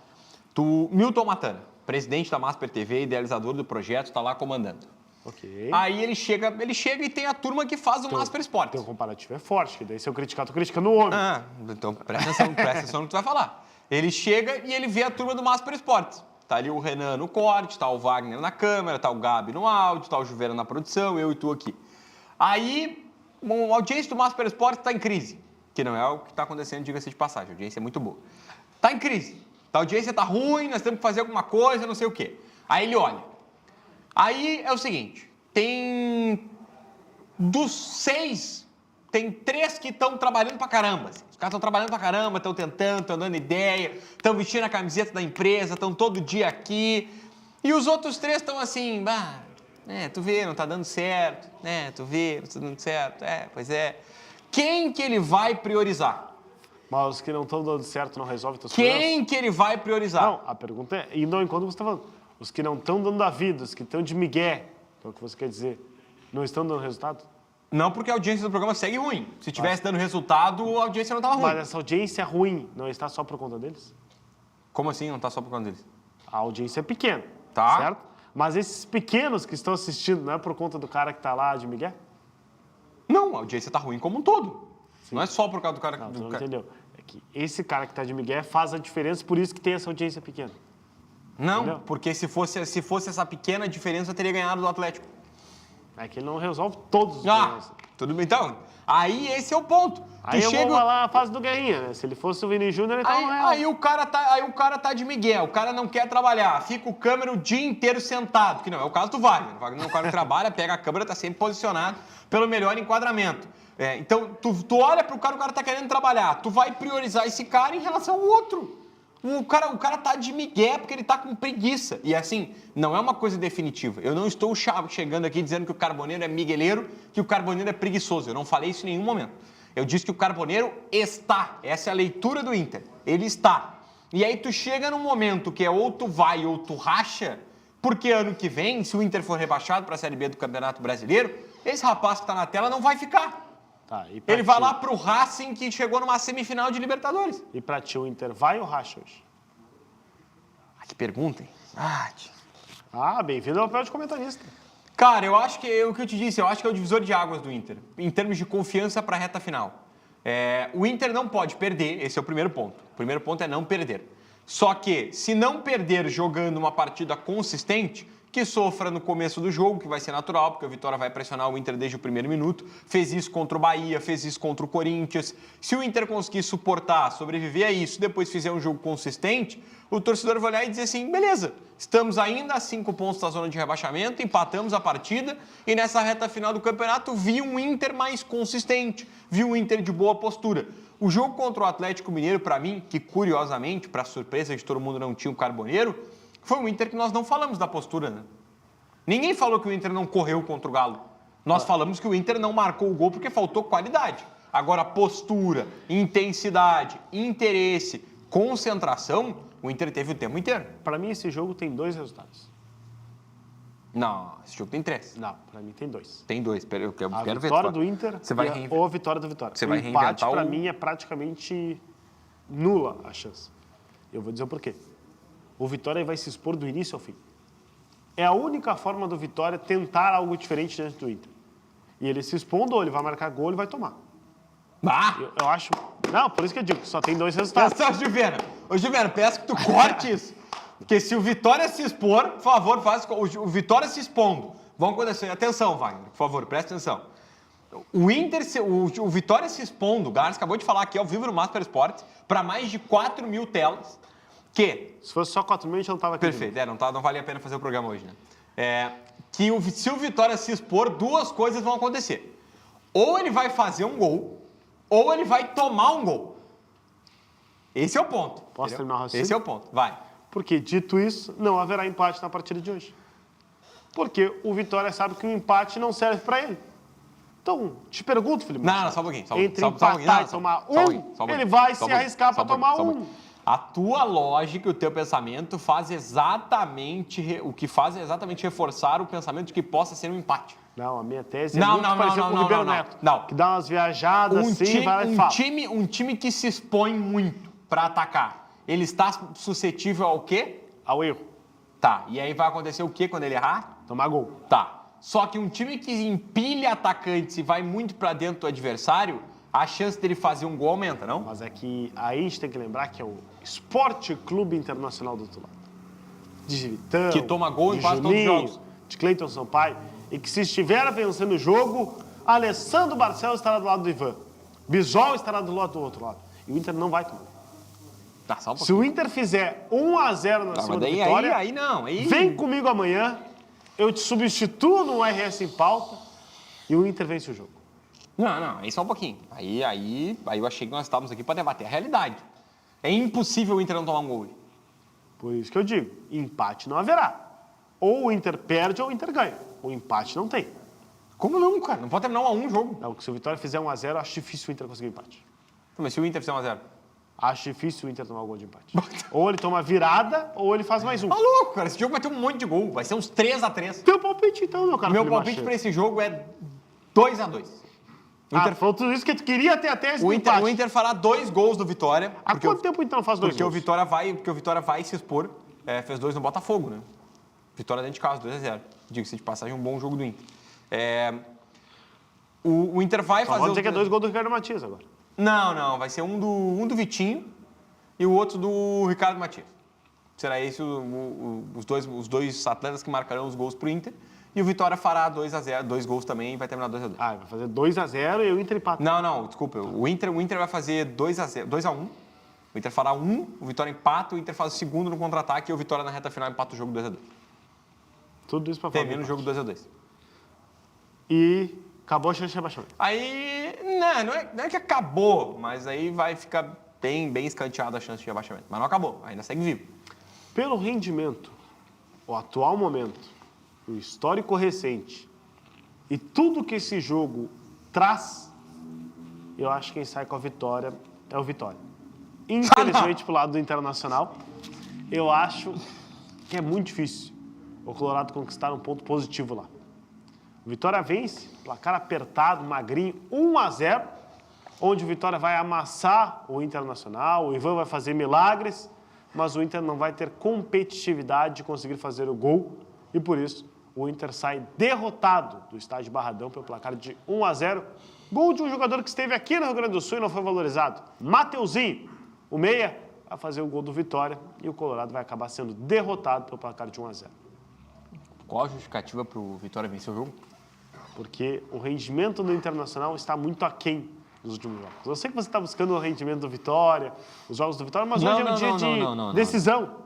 Milton Matana, presidente da Masper TV, idealizador do projeto, tá lá comandando. Ok. Aí ele chega e tem a turma que faz o Masper Esportes. Teu comparativo é forte, que daí se eu criticar, tô criticando o homem. Ah, então presta atenção no que tu vai falar. Ele chega e ele vê a turma do Masper Esportes. Tá ali o Renan no corte, tá o Wagner na câmera, tá o Gabi no áudio, tá o Juveira na produção, eu e tu aqui. Aí, a audiência do Masper Esportes tá em crise. Que não é o que tá acontecendo, diga-se de passagem. A audiência é muito boa. Tá em crise. A audiência tá ruim, nós temos que fazer alguma coisa, não sei o quê. Aí ele olha. Aí é o seguinte, dos 6, tem 3 que estão trabalhando pra caramba. Assim. Os caras estão trabalhando pra caramba, estão tentando, estão dando ideia, estão vestindo a camiseta da empresa, estão todo dia aqui. E os outros 3 estão assim, tu vê, não tá dando certo, tu vê, não tá dando certo, pois é. Quem que ele vai priorizar? Mas os que não estão dando certo não resolvem teus Quem problemas? que ele vai priorizar? Não, a pergunta é, indo ao encontro que você está falando, os que não estão dando a vida, os que estão de migué, que é o que você quer dizer, não estão dando resultado? Não, porque a audiência do programa segue ruim. Se tivesse dando resultado, a audiência não estava ruim. Mas essa audiência ruim não está só por conta deles? Como assim não está só por conta deles? A audiência é pequena, Tá. certo? Mas esses pequenos que estão assistindo, não é por conta do cara que está lá de migué? Não, a audiência está ruim como um todo. Sim. Não é só por causa do cara... Não, você não entendeu. É que esse cara que está de migué faz a diferença, por isso que tem essa audiência pequena. Não, entendeu? porque se fosse essa pequena diferença, teria ganhado do Atlético. É que ele não resolve todos os Ah, problemas. tudo bem. Então, aí esse é o ponto. Aí eu vou lá a fase do Guerrinha, né? Se ele fosse o Vini Júnior, ele tava no Real. Aí o cara tá de migué, o cara não quer trabalhar, fica o câmera o dia inteiro sentado, que não é o caso do Wagner. O Wagner, o cara trabalha, pega a câmera, tá sempre posicionado pelo melhor enquadramento. Então, tu olha pro cara, o cara tá querendo trabalhar, tu vai priorizar esse cara em relação ao outro. O cara tá de migué porque ele tá com preguiça. E assim, não é uma coisa definitiva. Eu não estou chegando aqui dizendo que o Carboneiro é migueleiro, que o Carboneiro é preguiçoso. Eu não falei isso em nenhum momento. Eu disse que o Carboneiro está. Essa é a leitura do Inter. Ele está. E aí tu chega num momento que é ou tu vai ou tu racha, porque ano que vem, se o Inter for rebaixado para a Série B do Campeonato Brasileiro, esse rapaz que tá na tela não vai ficar. Tá, ele vai lá pro Racing, que chegou numa semifinal de Libertadores. E pra ti o Inter vai ou racha hoje? Que pergunta, hein? Bem-vindo ao papel de comentarista. Cara, eu acho que o que eu te disse, eu acho que é o divisor de águas do Inter, em termos de confiança para a reta final. O Inter não pode perder, esse é o primeiro ponto. O primeiro ponto é não perder. Só que, se não perder jogando uma partida consistente, que sofra no começo do jogo, que vai ser natural, porque o Vitória vai pressionar o Inter desde o primeiro minuto. Fez isso contra o Bahia, fez isso contra o Corinthians. Se o Inter conseguir suportar, sobreviver a isso, depois fizer um jogo consistente, o torcedor vai olhar e dizer assim, beleza, estamos ainda a 5 pontos da zona de rebaixamento, empatamos a partida e nessa reta final do campeonato vi um Inter mais consistente, vi um Inter de boa postura. O jogo contra o Atlético Mineiro, para mim, que curiosamente, para surpresa de todo mundo, não tinha o Carboneiro, foi um Inter que nós não falamos da postura, né? Ninguém falou que o Inter não correu contra o Galo. Nós falamos que o Inter não marcou o gol porque faltou qualidade. Agora, postura, intensidade, interesse, concentração, o Inter teve o tempo inteiro. Para mim, esse jogo tem 2 resultados. Não, esse jogo tem 3. Não, pra mim tem 2. Tem 2, eu quero ver. A vitória do Inter Você vai ou a vitória do Vitória. Você o vai empate, reinventar pra o- mim, é praticamente nula a chance. Eu vou dizer o porquê. O Vitória vai se expor do início ao fim. É a única forma do Vitória tentar algo diferente diante do Inter. E ele se expondo, ou ele vai marcar gol, ele vai tomar. Ah! Eu acho... Não, por isso que eu digo que só tem 2 resultados. Peço, Gilberto, peço que tu corte isso. Porque se o Vitória se expor, por favor, faz o Vitória se expondo. Vão acontecer. Atenção, Wagner, por favor, presta atenção. O Vitória se expondo, o Garnes acabou de falar aqui ao vivo no Master Esportes, para mais de 4 mil telas, que... Se fosse só 4 mil, a gente não tava aqui. Perfeito, não valia a pena fazer o programa hoje, né? Se o Vitória se expor, 2 coisas vão acontecer. Ou ele vai fazer um gol, ou ele vai tomar um gol. Esse é o ponto. Posso entendeu? terminar o raciocínio? Esse é o ponto, vai. Porque, dito isso, não haverá empate na partida de hoje. Porque o Vitória sabe que o empate não serve para ele. Então, te pergunto, Felipe. Não, só um pouquinho. Entre empatar e tomar ele vai se arriscar para tomar um. A tua lógica e o teu pensamento faz exatamente... O que faz é exatamente reforçar o pensamento de que possa ser um empate. Não, a minha tese Não, é muito não, parecida não, com o não, Ribeiro não, Neto. não. Que dá umas viajadas assim, vai lá e fala. Um time que se expõe muito para atacar, ele está suscetível ao quê? Ao erro. Tá, e aí vai acontecer o quê quando ele errar? Tomar gol. Tá. Só que um time que empilha atacantes e vai muito para dentro do adversário, a chance dele fazer um gol aumenta, não? Mas é que aí a gente tem que lembrar que é o Esporte Clube Internacional do outro lado. De Vitão, Que toma gol em de quase todos os Juninho, jogos. de Cleiton Sampaio. E que se estiver vencendo o jogo, Alessandro Barcelos estará do lado do Ivan. Bisol estará do lado do outro lado. E o Inter não vai tomar. Tá, só um Se o Inter fizer 1-0 na Tá, cima mas do daí, Vitória, aí não. Aí... vem comigo amanhã, eu te substituo no RS em pauta e o Inter vence o jogo. Não, aí só um pouquinho. Aí eu achei que nós estávamos aqui para debater a realidade. É impossível o Inter não tomar um gol hoje. Por isso que eu digo, empate não haverá. Ou o Inter perde ou o Inter ganha. O empate não tem. Como não, cara? Não pode terminar 1-1 o jogo. Não, se o Vitória fizer 1-0, acho difícil o Inter conseguir empate. Mas se o Inter fizer 1-0? Acho difícil o Inter tomar o gol de empate. Ou ele toma virada, ou ele faz mais um. Tá louco, cara. Esse jogo vai ter um monte de gol. Vai ser uns 3-3. Teu palpite então, meu cara. Meu Felipe palpite Machado. para esse jogo é 2-2. Ah, falou tudo isso que tu queria ter até esse O empate. Inter fará 2 gols do Vitória. Há quanto tempo o Inter não faz 2 Porque o gols? Vitória vai se expor. Fez 2 no Botafogo, né? Vitória dentro de casa, 2-0. Diga-se de passagem, um bom jogo do Inter. O Inter vai Só fazer... vamos dizer que é 2 gols do Ricardo Matias agora. Não. Vai ser um do Vitinho e o outro do Ricardo Matias. Será esse os dois atletas que marcarão os gols pro Inter. E o Vitória fará 2-0, 2 gols também e vai terminar 2-2. Ah, vai fazer 2-0 e o Inter empata. Não, desculpa. O Inter vai fazer 2-1. O Inter fará 1, o Vitória empata, o Inter faz o segundo no contra-ataque e o Vitória na reta final empata o jogo 2-2. Tudo isso pra falar. Termina o jogo 2-2. E acabou a chance de rebaixamento. Aí, não é que acabou, mas aí vai ficar bem escanteada a chance de rebaixamento. Mas não acabou, ainda segue vivo. Pelo rendimento, o atual momento, o histórico recente e tudo que esse jogo traz, eu acho que quem sai com a vitória é o Vitória. Infelizmente, pro lado do Internacional, eu acho que é muito difícil o Colorado conquistar um ponto positivo lá. O Vitória vence, placar apertado, magrinho, 1-0, onde o Vitória vai amassar o Internacional, o Ivan vai fazer milagres, mas o Inter não vai ter competitividade de conseguir fazer o gol e por isso o Inter sai derrotado do estádio Barradão pelo placar de 1-0. Gol de um jogador que esteve aqui no Rio Grande do Sul e não foi valorizado. Mateuzinho, o meia, vai fazer o gol do Vitória e o Colorado vai acabar sendo derrotado pelo placar de 1-0. Qual a justificativa para o Vitória vencer o jogo? Porque o rendimento do Internacional está muito aquém nos últimos jogos. Eu sei que você está buscando o rendimento do Vitória, os jogos do Vitória, mas hoje é um dia de decisão.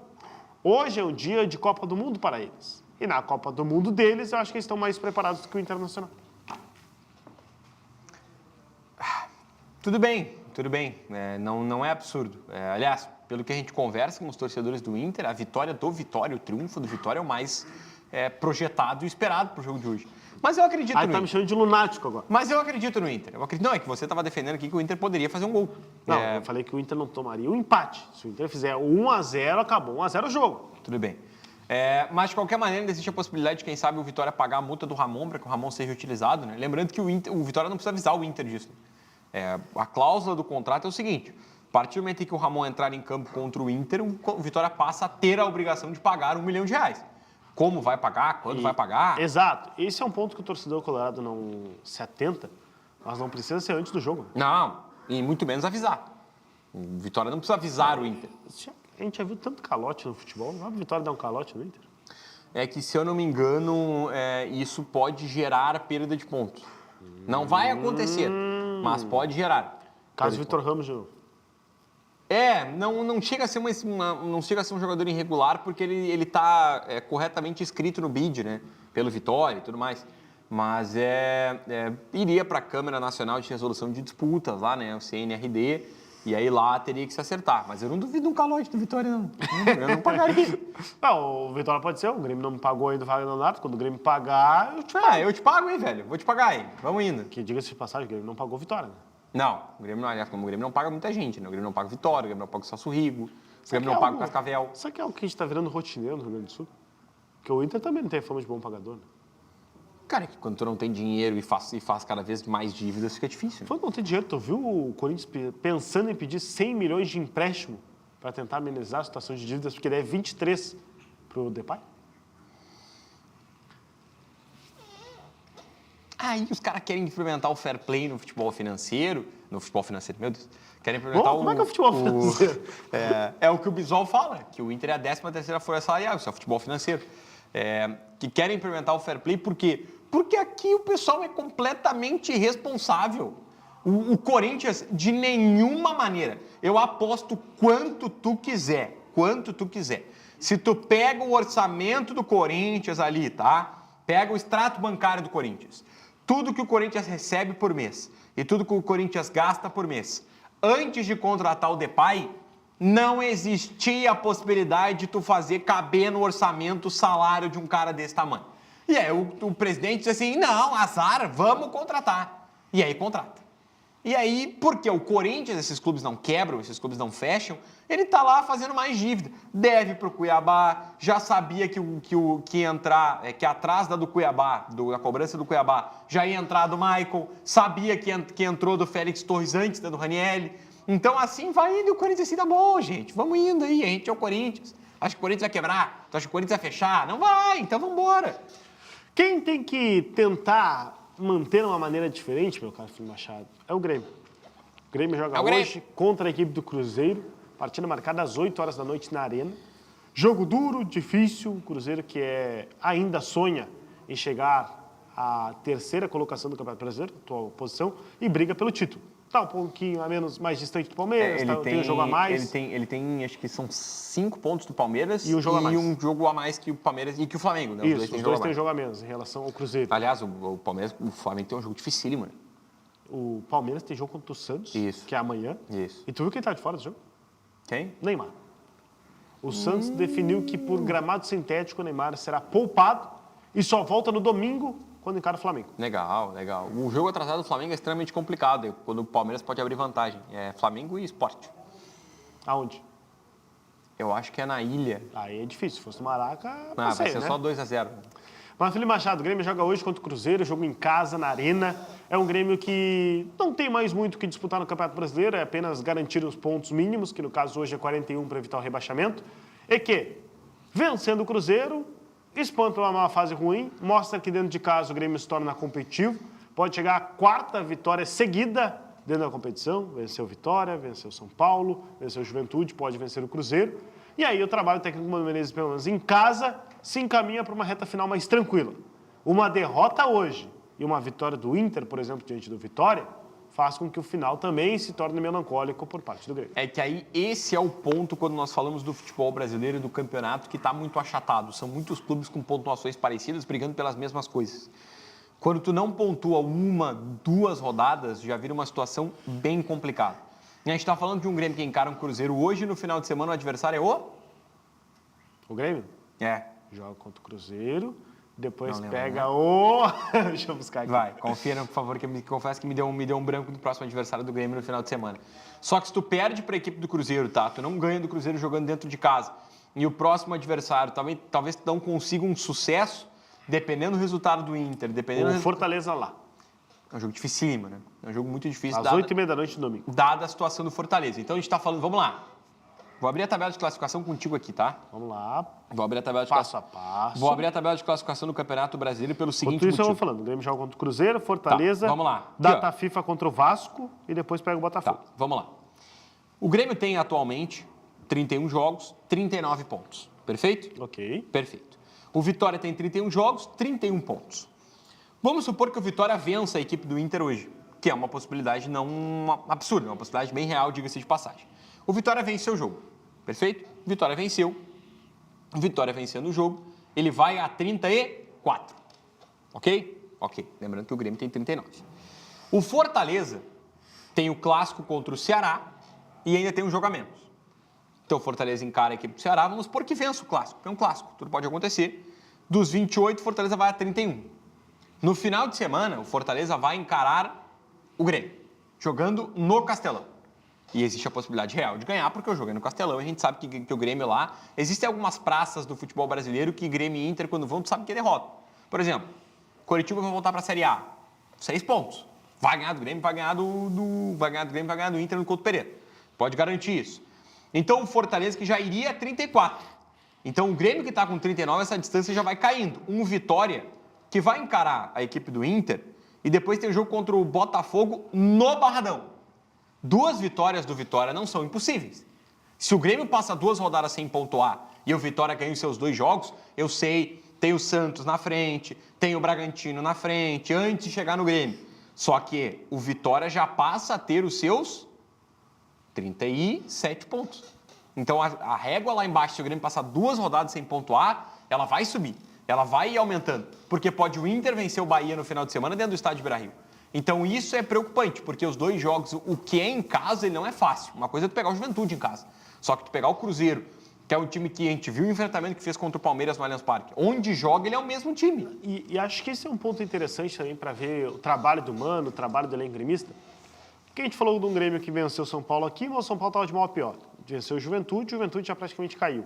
Hoje é um dia de Copa do Mundo para eles. E na Copa do Mundo deles, eu acho que eles estão mais preparados do que o Internacional. Tudo bem. Não é absurdo. Aliás, pelo que a gente conversa com os torcedores do Inter, a vitória do Vitória, o triunfo do Vitória é o mais projetado e esperado para o jogo de hoje. Mas eu acredito no Aí tá Inter. me chamando de lunático agora. Mas eu acredito no Inter. Não, é que você estava defendendo aqui que o Inter poderia fazer um gol. Não, eu falei que o Inter não tomaria o empate. Se o Inter fizer 1-0, acabou. 1-0 o jogo. Tudo bem. Mas, de qualquer maneira, existe a possibilidade de, quem sabe, o Vitória pagar a multa do Ramon para que o Ramon seja utilizado, né? Lembrando que o Vitória não precisa avisar o Inter disso. A cláusula do contrato é o seguinte: a partir do momento em que o Ramon entrar em campo contra o Inter, o Vitória passa a ter a obrigação de pagar R$1 milhão. Como vai pagar? Quando vai pagar? Exato. Esse é um ponto que o torcedor colorado não se atenta, mas não precisa ser antes do jogo. Não, e muito menos avisar. O Vitória não precisa avisar o Inter. A gente já viu tanto calote no futebol, não é a Vitória dar um calote no Inter? É que, se eu não me engano, isso pode gerar perda de pontos. Não vai acontecer, mas pode gerar. Caso Vitor Ramos de novo. Não chega a ser não chega a ser um jogador irregular, porque ele está corretamente inscrito no BID, né? Pelo Vitória e tudo mais. Mas iria para a Câmara Nacional de Resolução de Disputas lá, né? O CNRD. E aí lá teria que se acertar. Mas eu não duvido um calote do Vitória, não. Eu não pagaria. Não, o Vitória pode ser. O Grêmio não me pagou ainda o Wagner Leonardo. Quando o Grêmio pagar, eu te pago. Eu te pago, hein, velho. Vou te pagar aí. Vamos indo. Que, diga-se de passagem, o Grêmio não pagou o Vitória, né? Não, o Grêmio não paga muita gente, né? O Grêmio não paga o Vitória, o Grêmio não paga o Celso Rigo, o Grêmio não paga o Cascavel. Sabe que é algo que a gente tá virando rotineiro no Rio Grande do Sul? Porque o Inter também não tem fama de bom pagador, né? Cara, que quando tu não tem dinheiro e faz cada vez mais dívidas, fica difícil. Né? Quando não tem dinheiro, tu viu o Corinthians pensando em pedir 100 milhões de empréstimo para tentar amenizar a situação de dívidas, porque deve 23 pro Depay? Aí os caras querem implementar o fair play no futebol financeiro. No futebol financeiro, meu Deus. Querem implementar Como é que é o futebol financeiro? É o que o Bisol fala, que o Inter é a 13ª folha salarial, isso é futebol financeiro. Que querem implementar o fair play, por quê? Porque aqui o pessoal é completamente irresponsável. O Corinthians, de nenhuma maneira, eu aposto quanto tu quiser. Se tu pega o orçamento do Corinthians ali, tá? Pega o extrato bancário do Corinthians. Tudo que o Corinthians recebe por mês e tudo que o Corinthians gasta por mês. Antes de contratar o Depay, não existia a possibilidade de tu fazer caber no orçamento o salário de um cara desse tamanho. E aí o presidente diz assim, não, azar, vamos contratar. E aí contrata. E aí, porque o Corinthians, esses clubes não quebram, esses clubes não fecham, ele tá lá fazendo mais dívida. Deve pro Cuiabá, já sabia que ia entrar, que atrás da do Cuiabá, da cobrança do Cuiabá, já ia entrar do Michael, sabia que entrou do Félix Torres antes da do Ranieri. Então, assim vai indo e o Corinthians assim, tá bom, gente, vamos indo aí, a gente é o Corinthians. Acha que o Corinthians vai quebrar? Tu acha que o Corinthians vai fechar? Não vai, então vamos embora. Quem tem que tentar manter uma maneira diferente, meu caro Felipe Machado, é o Grêmio. O Grêmio joga hoje contra a equipe do Cruzeiro, partida marcada às 8 horas da noite na Arena. Jogo duro, difícil, o Cruzeiro que ainda sonha em chegar à terceira colocação do Campeonato Brasileiro, atual posição, e briga pelo título. Tá um pouquinho a menos, mais distante do Palmeiras, tem um jogo a mais. Ele tem, acho que são 5 pontos do Palmeiras e um jogo a mais que o Palmeiras e que o Flamengo, né? Isso, os dois têm um jogo a menos em relação ao Cruzeiro. Aliás, o Flamengo tem um jogo dificílimo, né? O Palmeiras tem jogo contra o Santos, que é amanhã. Isso. E tu viu quem tá de fora do jogo? Quem? Neymar. O Santos definiu que por gramado sintético o Neymar será poupado e só volta no domingo quando encara o Flamengo. Legal. O jogo atrasado do Flamengo é extremamente complicado, quando o Palmeiras pode abrir vantagem. É Flamengo e Sport. Aonde? Eu acho que é na Ilha. Aí é difícil, se fosse no Maraca, vai ser só 2-0. Mas, Felipe Machado, o Grêmio joga hoje contra o Cruzeiro, jogo em casa, na Arena. É um Grêmio que não tem mais muito o que disputar no Campeonato Brasileiro, é apenas garantir os pontos mínimos, que no caso hoje é 41 para evitar o rebaixamento. E que, vencendo o Cruzeiro, espanta uma fase ruim, mostra que dentro de casa o Grêmio se torna competitivo, pode chegar à 4ª vitória seguida dentro da competição, venceu o Vitória, venceu o São Paulo, venceu o Juventude, pode vencer o Cruzeiro. E aí o trabalho técnico do Mano Menezes, pelo menos em casa, se encaminha para uma reta final mais tranquila. Uma derrota hoje e uma vitória do Inter, por exemplo, diante do Vitória, faz com que o final também se torne melancólico por parte do Grêmio. É que aí esse é o ponto quando nós falamos do futebol brasileiro e do campeonato que está muito achatado. São muitos clubes com pontuações parecidas brigando pelas mesmas coisas. Quando tu não pontua 1, 2 rodadas, já vira uma situação bem complicada. E a gente está falando de um Grêmio que encara um Cruzeiro hoje, no final de semana o adversário é o Grêmio? É. Joga contra o Cruzeiro, depois não pega Deixa eu buscar aqui. Vai, confia, por favor, que confesso que me deu um branco do próximo adversário do Grêmio no final de semana. Só que se tu perde para a equipe do Cruzeiro, tá? Tu não ganha do Cruzeiro jogando dentro de casa. e o próximo adversário talvez não consiga um sucesso, dependendo do resultado do Inter, dependendo O Fortaleza lá. É um jogo dificílimo, né? É um jogo muito difícil. Às 8h30 da noite, no domingo. Dada a situação do Fortaleza. Então a gente está falando, vamos lá. Vou abrir a tabela de classificação contigo aqui, tá? Vamos lá. Vou abrir a tabela de Passo a passo. Vou abrir a tabela de classificação do Campeonato Brasileiro pelo seguinte Enquanto isso eu motivo. vou falando. O Grêmio joga contra o Cruzeiro, Fortaleza. Tá, vamos lá. Aqui, Data ó. FIFA contra o Vasco e depois pega o Botafogo. Tá, vamos lá. O Grêmio tem atualmente 31 jogos, 39 pontos. Perfeito? Ok. Perfeito. O Vitória tem 31 jogos, 31 pontos. Vamos supor que o Vitória vença a equipe do Inter hoje, que é uma possibilidade não absurda, uma possibilidade bem real, diga-se de passagem. O Vitória venceu o jogo. Perfeito? Vitória venceu. Vitória vencendo o jogo, ele vai a 34. Ok? Ok. Lembrando que o Grêmio tem 39. O Fortaleza tem o clássico contra o Ceará e ainda tem um jogo a menos. Então o Fortaleza encara a equipe do Ceará, vamos supor que vença o clássico. É um clássico, tudo pode acontecer. Dos 28, o Fortaleza vai a 31. No final de semana, o Fortaleza vai encarar o Grêmio, jogando no Castelão. E existe a possibilidade real de ganhar, porque eu joguei no Castelão e a gente sabe que o Grêmio lá... Existem algumas praças do futebol brasileiro que Grêmio e Inter, quando vão, tu sabe que é derrota. Por exemplo, Coritiba vai voltar para a Série A. 6 pontos. Vai ganhar do Grêmio, vai ganhar vai ganhar do Grêmio, vai ganhar do Inter no Couto Pereira. Pode garantir isso. Então, o Fortaleza que já iria a 34. Então, o Grêmio que está com 39, essa distância já vai caindo. Um Vitória que vai encarar a equipe do Inter e depois tem o jogo contra o Botafogo no Barradão. 2 vitórias do Vitória não são impossíveis. Se o Grêmio passa 2 rodadas sem pontuar e o Vitória ganha os seus 2 jogos, eu sei, tem o Santos na frente, tem o Bragantino na frente, antes de chegar no Grêmio. Só que o Vitória já passa a ter os seus 37 pontos. Então a régua lá embaixo, se o Grêmio passar 2 rodadas sem pontuar, ela vai subir, ela vai ir aumentando. Porque pode o Inter vencer o Bahia no final de semana dentro do estádio Beira-Rio. Então isso é preocupante, porque os 2 jogos, o que é em casa, ele não é fácil. Uma coisa é tu pegar o Juventude em casa. Só que tu pegar o Cruzeiro, que é um time que a gente viu o enfrentamento que fez contra o Palmeiras no Allianz Parque. Onde joga, ele é o mesmo time. E acho que esse é um ponto interessante também para ver o trabalho do Mano, o trabalho do elenco gremista. Porque a gente falou de um Grêmio que venceu o São Paulo aqui, mas o São Paulo estava de mal a pior. Venceu o Juventude já praticamente caiu.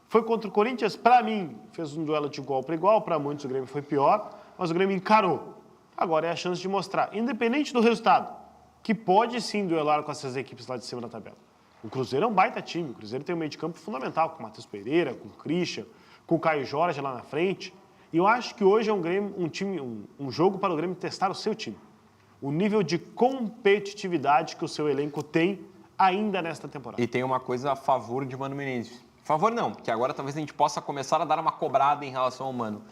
Foi contra o Corinthians, para mim, fez um duelo de igual para igual, para muitos o Grêmio foi pior, mas o Grêmio encarou. Agora é a chance de mostrar, independente do resultado, que pode sim duelar com essas equipes lá de cima da tabela. O Cruzeiro é um baita time, o Cruzeiro tem um meio de campo fundamental, com o Matheus Pereira, com o Christian, com o Caio Jorge lá na frente. E eu acho que hoje é um jogo para o Grêmio testar o seu time. O nível de competitividade que o seu elenco tem ainda nesta temporada. E tem uma coisa a favor de Mano Menezes. Favor não, que agora talvez a gente possa começar a dar uma cobrada em relação ao Mano.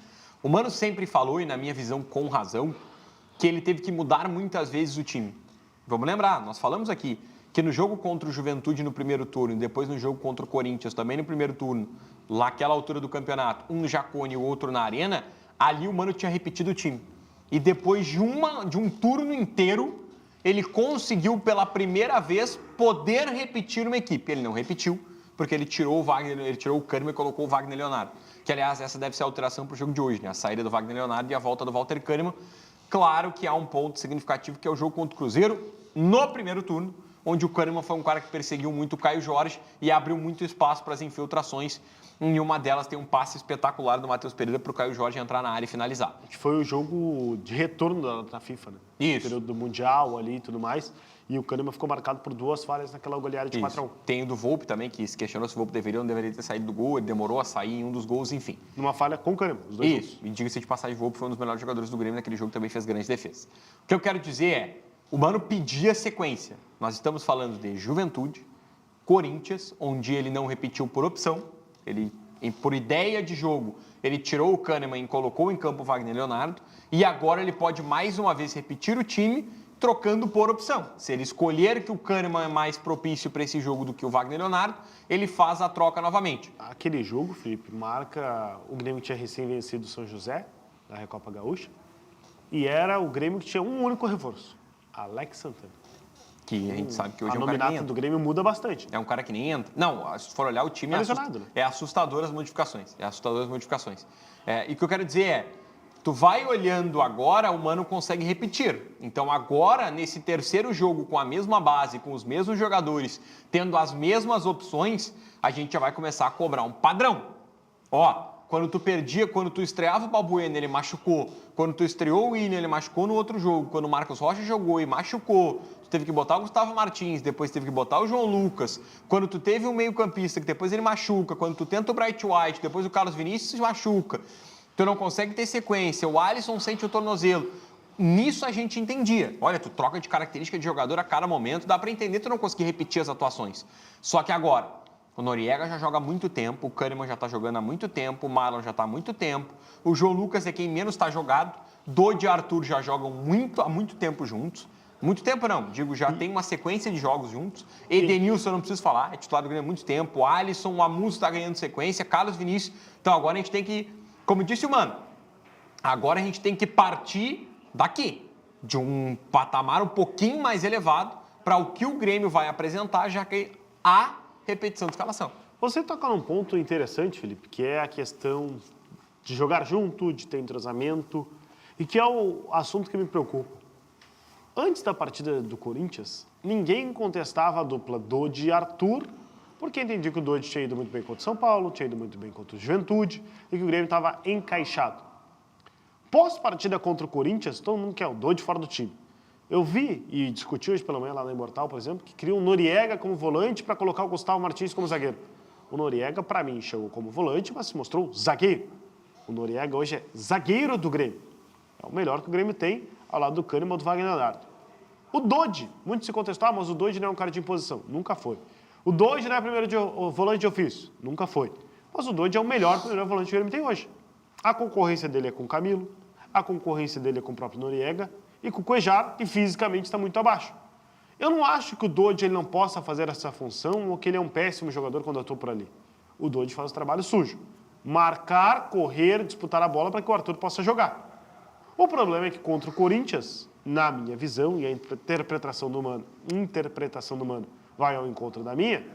O Mano sempre falou, e na minha visão com razão, que ele teve que mudar muitas vezes o time. Vamos lembrar, nós falamos aqui que no jogo contra o Juventude no primeiro turno, e depois no jogo contra o Corinthians também no primeiro turno, lá naquela altura do campeonato, um no Jacone e o outro na Arena, ali o Mano tinha repetido o time. E depois de um turno inteiro, ele conseguiu pela primeira vez poder repetir uma equipe. Ele não repetiu, porque ele tirou o Wagner, ele tirou o Kahneman e colocou o Wagner Leonardo. Que, aliás, essa deve ser a alteração para o jogo de hoje, né? A saída do Wagner Leonardo e a volta do Walter Kahneman. Claro que há um ponto significativo, que é o jogo contra o Cruzeiro, no primeiro turno, onde o Kahneman foi um cara que perseguiu muito o Caio Jorge e abriu muito espaço para as infiltrações. Em uma delas tem um passe espetacular do Matheus Pereira para o Caio Jorge entrar na área e finalizar. Que foi o jogo de retorno da FIFA, né? Isso. O período do Mundial ali e tudo mais. E o Kahneman ficou marcado por 2 falhas naquela goleada de 4-1. Tem o do Volpe também, que se questionou se o Volpe deveria ou não deveria ter saído do gol. Ele demorou a sair em um dos gols, enfim. Numa falha com o Kahneman, os 2 Isso. E diga-se de passagem, o Volpe foi um dos melhores jogadores do Grêmio naquele jogo, também fez grandes defesas. O que eu quero dizer é, o Mano pedia sequência. Nós estamos falando de Juventude, Corinthians, onde ele não repetiu por opção, ele, por ideia de jogo, ele tirou o Kahneman e colocou em campo o Wagner Leonardo, e agora ele pode mais uma vez repetir o time, trocando por opção. Se ele escolher que o Kahneman é mais propício para esse jogo do que o Wagner Leonardo, ele faz a troca novamente. Aquele jogo, Felipe, marca o Grêmio que tinha recém-vencido o São José, da Recopa Gaúcha, e era o Grêmio que tinha um único reforço, Alex Santana. Que a gente sabe que hoje a é um cara que nem nominata entra. do Grêmio muda bastante. É um cara que nem entra. Não, se for olhar o time, Tá lesionado, né? é assustador as modificações. É assustador as modificações. E o que eu quero dizer é, Tu vai olhando agora, o Mano consegue repetir. Então agora, nesse terceiro jogo, com a mesma base, com os mesmos jogadores, tendo as mesmas opções, a gente já vai começar a cobrar um padrão. Ó, quando tu estreava o Balbuena, ele machucou. Quando tu estreou o Willian, ele machucou no outro jogo. Quando o Marcos Rocha jogou e machucou, tu teve que botar o Gustavo Martins, depois teve que botar o João Lucas. Quando tu teve um meio-campista, que depois ele machuca. Quando tu tenta o Bright White, depois o Carlos Vinícius se machuca. Tu não consegue ter sequência, o Alisson sente o tornozelo. Nisso a gente entendia. Olha, tu troca de característica de jogador a cada momento, dá para entender tu não conseguir repetir as atuações. Só que agora, o Noriega já joga há muito tempo, o Kahneman já está jogando há muito tempo, o Marlon já está há muito tempo, o João Lucas é quem menos está jogado, Dodi e Arthur já jogam há muito tempo juntos. Muito tempo não, digo, já tem uma sequência de jogos juntos. Edenilson, eu não preciso falar, é titular do Grêmio há muito tempo. O Alisson, o Amuso está ganhando sequência, Carlos Vinícius. Então agora a gente tem que, como disse o Mano, agora a gente tem que partir daqui, de um patamar um pouquinho mais elevado para o que o Grêmio vai apresentar, já que há repetição de escalação. Você toca num ponto interessante, Felipe, que é a questão de jogar junto, de ter entrosamento, e que é o assunto que me preocupa. Antes da partida do Corinthians, ninguém contestava a dupla Dodi e Arthur, porque entendia que o Dodi tinha ido muito bem contra o São Paulo, tinha ido muito bem contra o Juventude, e que o Grêmio estava encaixado. Pós-partida contra o Corinthians, todo mundo quer o Dodi fora do time. Eu vi e discuti hoje pela manhã lá na Imortal, por exemplo, que queria o Noriega como volante para colocar o Gustavo Martins como zagueiro. O Noriega, para mim, chegou como volante, mas se mostrou zagueiro. O Noriega hoje é zagueiro do Grêmio. É o melhor que o Grêmio tem, ao lado do Kahneman e do Wagner Leonardo. O Dodi, muito se contestou, mas o Dodi não é um cara de imposição. Nunca foi. O Dodi não é o volante de ofício. Nunca foi. Mas o Dodi é o melhor primeiro volante que o Grêmio tem hoje. A concorrência dele é com o Camilo, a concorrência dele é com o próprio Noriega e com o Cuejar, que fisicamente está muito abaixo. Eu não acho que o Dodi ele não possa fazer essa função ou que ele é um péssimo jogador quando atua por ali. O Dodi faz o trabalho sujo. Marcar, correr, disputar a bola para que o Arthur possa jogar. O problema é que contra o Corinthians, na minha visão, e a interpretação do Mano vai ao encontro da minha,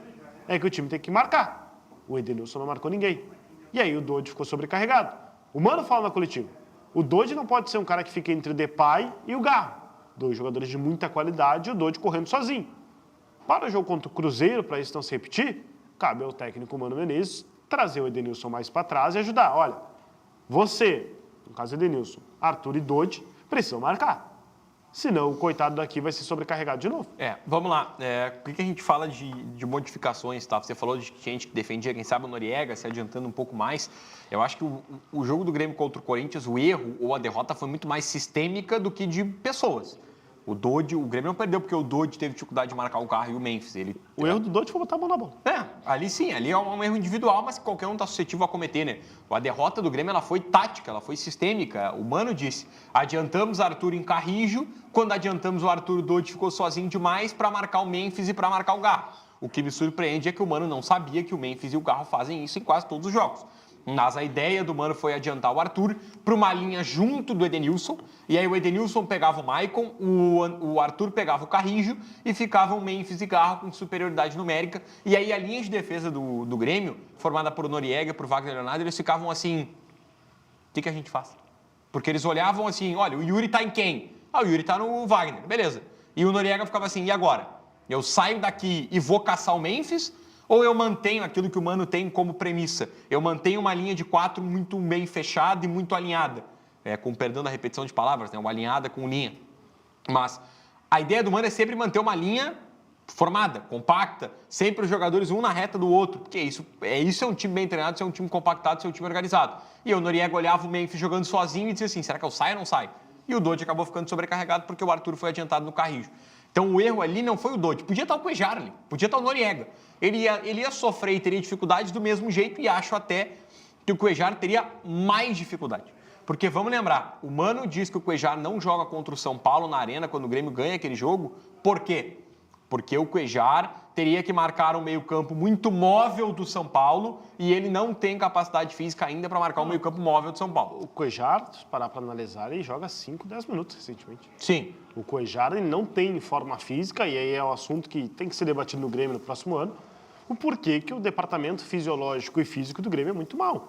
é que o time tem que marcar. O Edenilson não marcou ninguém. E aí o Dodi ficou sobrecarregado. O Mano fala na coletiva. O Dodi não pode ser um cara que fica entre o Depay e o Garro. Dois jogadores de muita qualidade e o Dodi correndo sozinho. Para o jogo contra o Cruzeiro, para isso não se repetir, cabe ao técnico Mano Menezes trazer o Edenilson mais para trás e ajudar. Olha, você, no caso Edenilson, Arthur e Dodi, precisam marcar. Senão o coitado daqui vai ser sobrecarregado de novo. Vamos lá. O que a gente fala de modificações, tá? Você falou de gente que defendia, quem sabe, o Noriega, se adiantando um pouco mais. Eu acho que o jogo do Grêmio contra o Corinthians, o erro ou a derrota foi muito mais sistêmica do que de pessoas. O Grêmio não perdeu porque o Dodi teve dificuldade de marcar o Garro e o Memphis. O erro do Dodi foi botar a mão na bola. Ali sim, ali é um erro individual, mas que qualquer um está suscetível a cometer, né? A derrota do Grêmio ela foi tática, ela foi sistêmica. O Mano disse, adiantamos Arthur em Carrijo, quando adiantamos o Arthur, o Dodi ficou sozinho demais para marcar o Memphis e para marcar o Garro. O que me surpreende é que o Mano não sabia que o Memphis e o Garro fazem isso em quase todos os jogos. Mas a ideia do Mano foi adiantar o Arthur para uma linha junto do Edenilson, e aí o Edenilson pegava o Maicon, o Arthur pegava o Carrijo e ficavam Memphis e Garro com superioridade numérica. E aí a linha de defesa do Grêmio, formada por Noriega, por Wagner Leonardo, eles ficavam assim, o que a gente faz? Porque eles olhavam assim, olha, o Yuri tá em quem? O Yuri tá no Wagner, beleza. E o Noriega ficava assim, e agora? Eu saio daqui e vou caçar o Memphis? Ou eu mantenho aquilo que o Mano tem como premissa? Eu mantenho uma linha de 4 muito bem fechada e muito alinhada. Com perdão da repetição de palavras, né? Uma alinhada com linha. Mas a ideia do Mano é sempre manter uma linha formada, compacta, sempre os jogadores um na reta do outro. Porque isso é um time bem treinado, isso é um time compactado, isso é um time organizado. E o Noriega olhava o Memphis jogando sozinho e dizia assim, será que eu saio ou não saio? E o Dodi acabou ficando sobrecarregado porque o Arthur foi adiantado no Carrijo. Então o erro ali não foi o Dodi, podia estar o Cuejar ali, podia estar o Noriega. Ele ia sofrer e teria dificuldades do mesmo jeito e acho até que o Cuejar teria mais dificuldade. Porque vamos lembrar, o Mano diz que o Cuejar não joga contra o São Paulo na Arena quando o Grêmio ganha aquele jogo. Por quê? Porque o Cuejar teria que marcar um meio-campo muito móvel do São Paulo e ele não tem capacidade física ainda para marcar um meio-campo móvel do São Paulo. O Cuejar, se parar para analisar, ele joga 5, 10 minutos recentemente. Sim. O Cuejar ele não tem forma física, e aí é o assunto que tem que ser debatido no Grêmio no próximo ano, o porquê que o departamento fisiológico e físico do Grêmio é muito mal.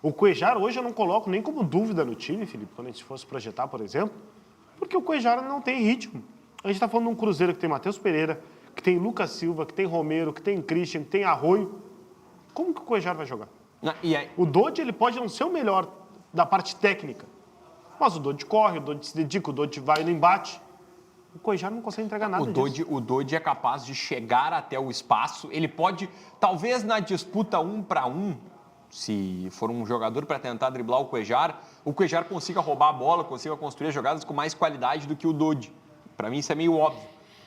O Cuéllar hoje eu não coloco nem como dúvida no time, Felipe, quando a gente fosse projetar, por exemplo, porque o Cuéllar não tem ritmo. A gente está falando de um Cruzeiro que tem Matheus Pereira, que tem Lucas Silva, que tem Romero, que tem Christian, que tem Arroio. Como que o Cuéllar vai jogar? O Dodge, ele pode não ser o melhor da parte técnica, mas o Dodge corre, o Dodge se dedica, o Dodge vai no embate. O Cuéllar não consegue entregar nada disso. O Dodge é capaz de chegar até o espaço, ele pode, talvez na disputa 1 para 1, se for um jogador para tentar driblar o Cuéllar consiga roubar a bola, consiga construir jogadas com mais qualidade do que o Dodge. Para mim isso é meio óbvio.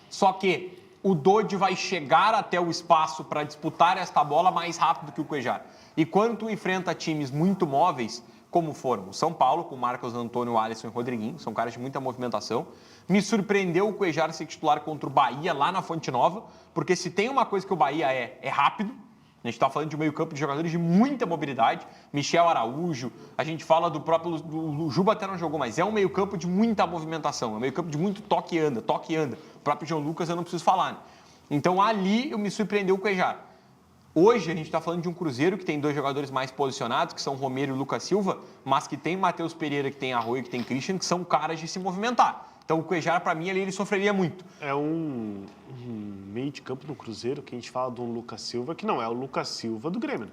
Só que o Dodge vai chegar até o espaço para disputar esta bola mais rápido que o Cuéllar. E quando tu enfrenta times muito móveis, como foram o São Paulo, com Marcos Antônio, Alisson e Rodriguinho, são caras de muita movimentação. Me surpreendeu o Cuéllar ser titular contra o Bahia lá na Fonte Nova, porque se tem uma coisa que o Bahia é rápido. A gente está falando de um meio-campo de jogadores de muita mobilidade. Michel Araújo, a gente fala do próprio. O Juba até não jogou, mas é um meio-campo de muita movimentação. É um meio-campo de muito toque e anda, toque e anda. O próprio João Lucas eu não preciso falar, né? Então ali eu me surpreendeu o Cuéllar. Hoje a gente está falando de um Cruzeiro que tem dois jogadores mais posicionados, que são Romero e Lucas Silva, mas que tem Matheus Pereira, que tem Arroio, que tem Christian, que são caras de se movimentar. Então o Cuéllar, para mim, ali ele sofreria muito. É um meio de campo do Cruzeiro que a gente fala do Lucas Silva, que não é o Lucas Silva do Grêmio, né?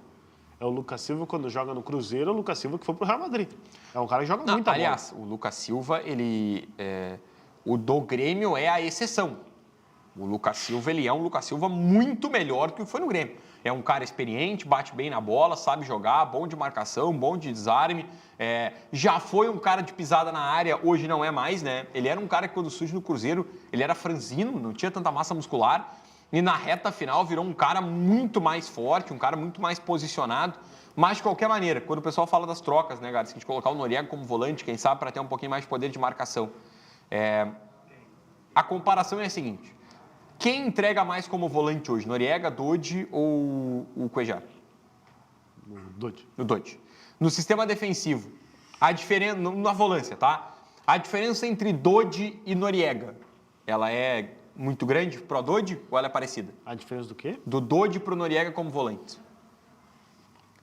É o Lucas Silva quando joga no Cruzeiro, é o Lucas Silva que foi pro Real Madrid. É um cara que joga muita bola. Aliás, o Lucas Silva, o do Grêmio é a exceção. O Lucas Silva, ele é um Lucas Silva muito melhor do que foi no Grêmio. É um cara experiente, bate bem na bola, sabe jogar, bom de marcação, bom de desarme. Já foi um cara de pisada na área, hoje não é mais, né? Ele era um cara que quando surge no Cruzeiro, ele era franzino, não tinha tanta massa muscular. E na reta final virou um cara muito mais forte, um cara muito mais posicionado. Mas de qualquer maneira, quando o pessoal fala das trocas, né, cara? Se a gente colocar o Noriega como volante, quem sabe, para ter um pouquinho mais de poder de marcação. A comparação é a seguinte. Quem entrega mais como volante hoje, Noriega, Dodge ou o Cuéllar? O Dodge. O Dodge. No sistema defensivo, a diferença, na volância, tá? A diferença entre Dodge e Noriega, ela é muito grande pro Dodge ou ela é parecida? A diferença do quê? Do Dodge pro Noriega como volante.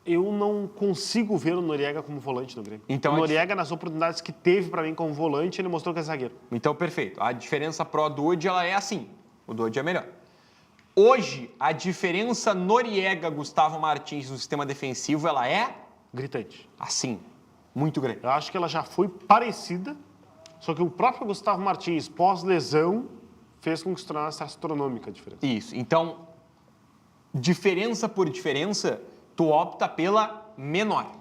Eu não consigo ver o Noriega como volante no Grêmio. Então, o Noriega, nas oportunidades que teve para mim como volante, ele mostrou que é zagueiro. Então, perfeito. A diferença pro Dodge, ela é assim. O Dodge é melhor. Hoje, a diferença Noriega-Gustavo Martins no sistema defensivo, ela é... Gritante. Assim, muito grande. Eu acho que ela já foi parecida, só que o próprio Gustavo Martins, pós-lesão, fez com que se tornasse astronômica a diferença. Isso. Então, diferença por diferença, tu opta pela menor.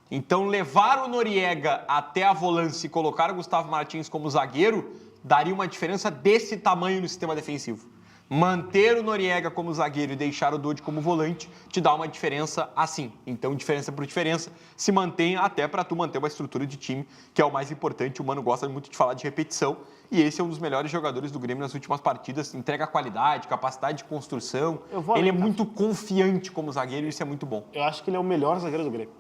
Então, levar o Noriega até a volância e colocar o Gustavo Martins como zagueiro daria uma diferença desse tamanho no sistema defensivo. Manter o Noriega como zagueiro e deixar o Dodge como volante te dá uma diferença assim. Então, diferença por diferença, se mantém até para tu manter uma estrutura de time, que é o mais importante. O Mano gosta muito de falar de repetição e esse é um dos melhores jogadores do Grêmio nas últimas partidas. Entrega qualidade, capacidade de construção. Ele é muito confiante como zagueiro e isso é muito bom. Eu acho que ele é o melhor zagueiro do Grêmio.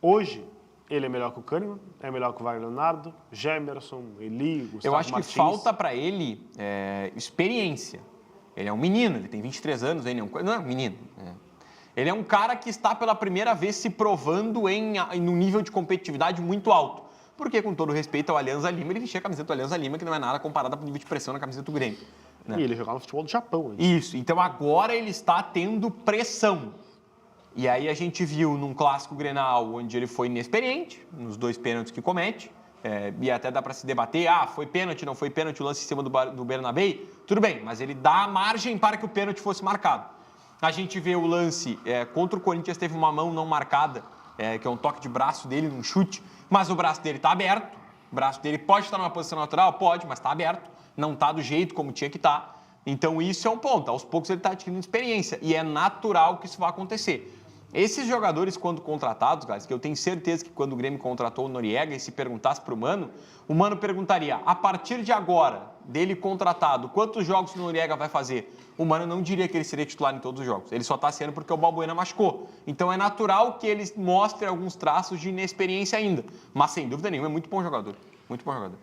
Hoje, ele é melhor que o Kahneman, é melhor que o Wagner Leonardo, Gemerson, Eli, Gustavo Martins. Eu acho que falta para ele experiência. Ele é um menino, ele tem 23 anos, ele não é um menino. Ele é um cara que está pela primeira vez se provando em um nível de competitividade muito alto. Porque, com todo respeito ao Alianza Lima, ele vestia a camiseta do Alianza Lima, que não é nada comparada com o nível de pressão na camiseta do Grêmio. Né? E ele jogava no futebol do Japão. Isso, então agora ele está tendo pressão. E aí a gente viu num clássico Grenal, onde ele foi inexperiente, nos 2 pênaltis que comete, e até dá para se debater, foi pênalti, não foi pênalti, o lance em cima do Bernabéi, tudo bem, mas ele dá margem para que o pênalti fosse marcado. A gente vê o lance contra o Corinthians, teve uma mão não marcada, que é um toque de braço dele, num chute, mas o braço dele está aberto, o braço dele pode estar numa posição natural, pode, mas está aberto, não está do jeito como tinha que estar. Então isso é um ponto, aos poucos ele está adquirindo experiência, e é natural que isso vá acontecer. Esses jogadores, quando contratados, guys, que eu tenho certeza que quando o Grêmio contratou o Noriega e se perguntasse para o Mano perguntaria, a partir de agora, dele contratado, quantos jogos o Noriega vai fazer? O Mano não diria que ele seria titular em todos os jogos. Ele só está sendo porque o Balbuena machucou. Então é natural que ele mostre alguns traços de inexperiência ainda. Mas, sem dúvida nenhuma, é muito bom jogador. Muito bom jogador.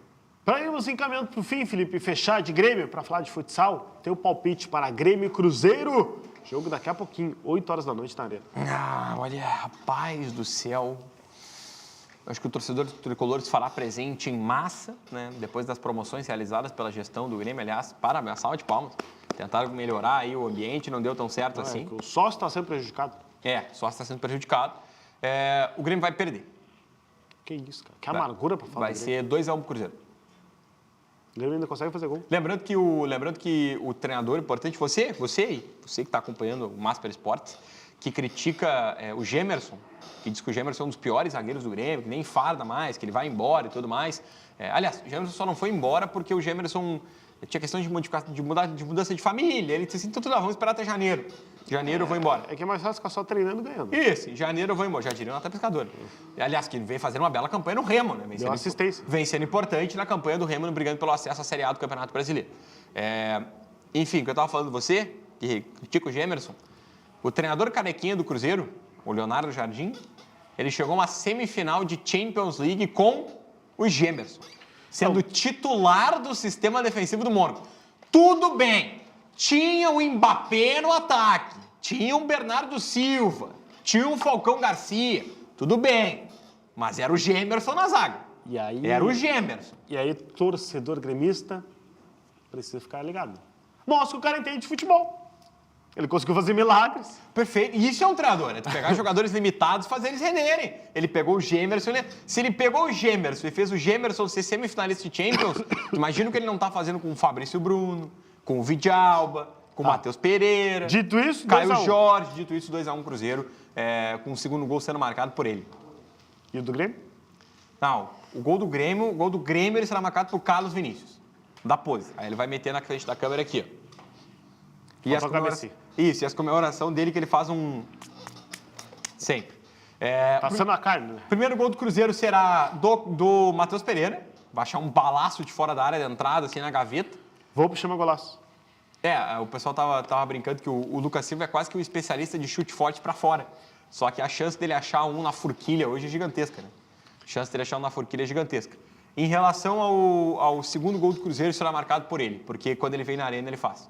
Para irmos encaminhando para o fim, Felipe, fechar de Grêmio, para falar de futsal, tem o palpite para Grêmio e Cruzeiro Jogo daqui a pouquinho, 8 horas da noite na Arena. Ah, olha, rapaz do céu. Acho que o torcedor tricolor se fará presente em massa, né? Depois das promoções realizadas pela gestão do Grêmio. Aliás, parabéns, salva de palmas. Tentaram melhorar aí o ambiente, não deu tão certo assim. O sócio está sendo prejudicado. Só está sendo prejudicado. O Grêmio vai perder. Que isso, cara. Que amargura para falar. Vai ser 2-1 pro Cruzeiro. O Grêmio ainda consegue fazer gol. Lembrando que o treinador importante, você que está acompanhando o Master Esportes, que critica o Gemerson, que diz que o Gemerson é um dos piores zagueiros do Grêmio, que nem farda mais, que ele vai embora e tudo mais. Aliás, o Gemerson só não foi embora porque o Gemerson tinha questão de mudança de família. Ele disse assim, então vamos esperar até janeiro. Janeiro eu vou embora. É que é mais fácil ficar só treinando e ganhando. Isso, em janeiro eu vou embora. Já diria o Nata Pescador. Aliás, que vem fazendo uma bela campanha no Remo, né? Deu assistência. Vem sendo importante na campanha do Remo, brigando pelo acesso à Série A do Campeonato Brasileiro. Enfim, o que eu estava falando você, que critica o Gemerson, o treinador carequinha do Cruzeiro, o Leonardo Jardim, ele chegou a uma semifinal de Champions League com o Gemerson, sendo titular do sistema defensivo do Mônaco. Tudo bem, tinha o Mbappé no ataque, tinha o Bernardo Silva, tinha o Falcão Garcia, tudo bem, mas era o Gemerson na zaga. E aí, era o Gemerson. E aí, torcedor gremista precisa ficar ligado. Mostra que o cara entende de futebol. Ele conseguiu fazer milagres. Perfeito. E isso é um treinador, né? Tu pegar jogadores limitados e fazer eles renderem. Ele pegou o Gemerson, se ele pegou o Gemerson e fez o Gemerson ser semifinalista de Champions, imagina o que ele não tá fazendo com o Fabrício Bruno, com o Vidalba, com o Matheus Pereira. Dito isso, Caio Jorge. Dito isso, 2-1 Cruzeiro, com o segundo gol sendo marcado por ele. E o do Grêmio? Não, o gol do Grêmio ele será marcado por Carlos Vinícius, da pose. Aí ele vai meter na frente da câmera aqui, ó. E e as comemorações dele que ele faz sempre. Passando a carne, né? Primeiro gol do Cruzeiro será do Matheus Pereira. Vai achar um balaço de fora da área de entrada, assim, na gaveta. Vou chama golaço. O pessoal tava brincando que o Lucas Silva é quase que um especialista de chute forte pra fora. Só que a chance dele achar um na forquilha hoje é gigantesca, né? A chance dele achar um na forquilha é gigantesca. Em relação ao segundo gol do Cruzeiro, será marcado por ele, porque quando ele vem na arena, ele faz.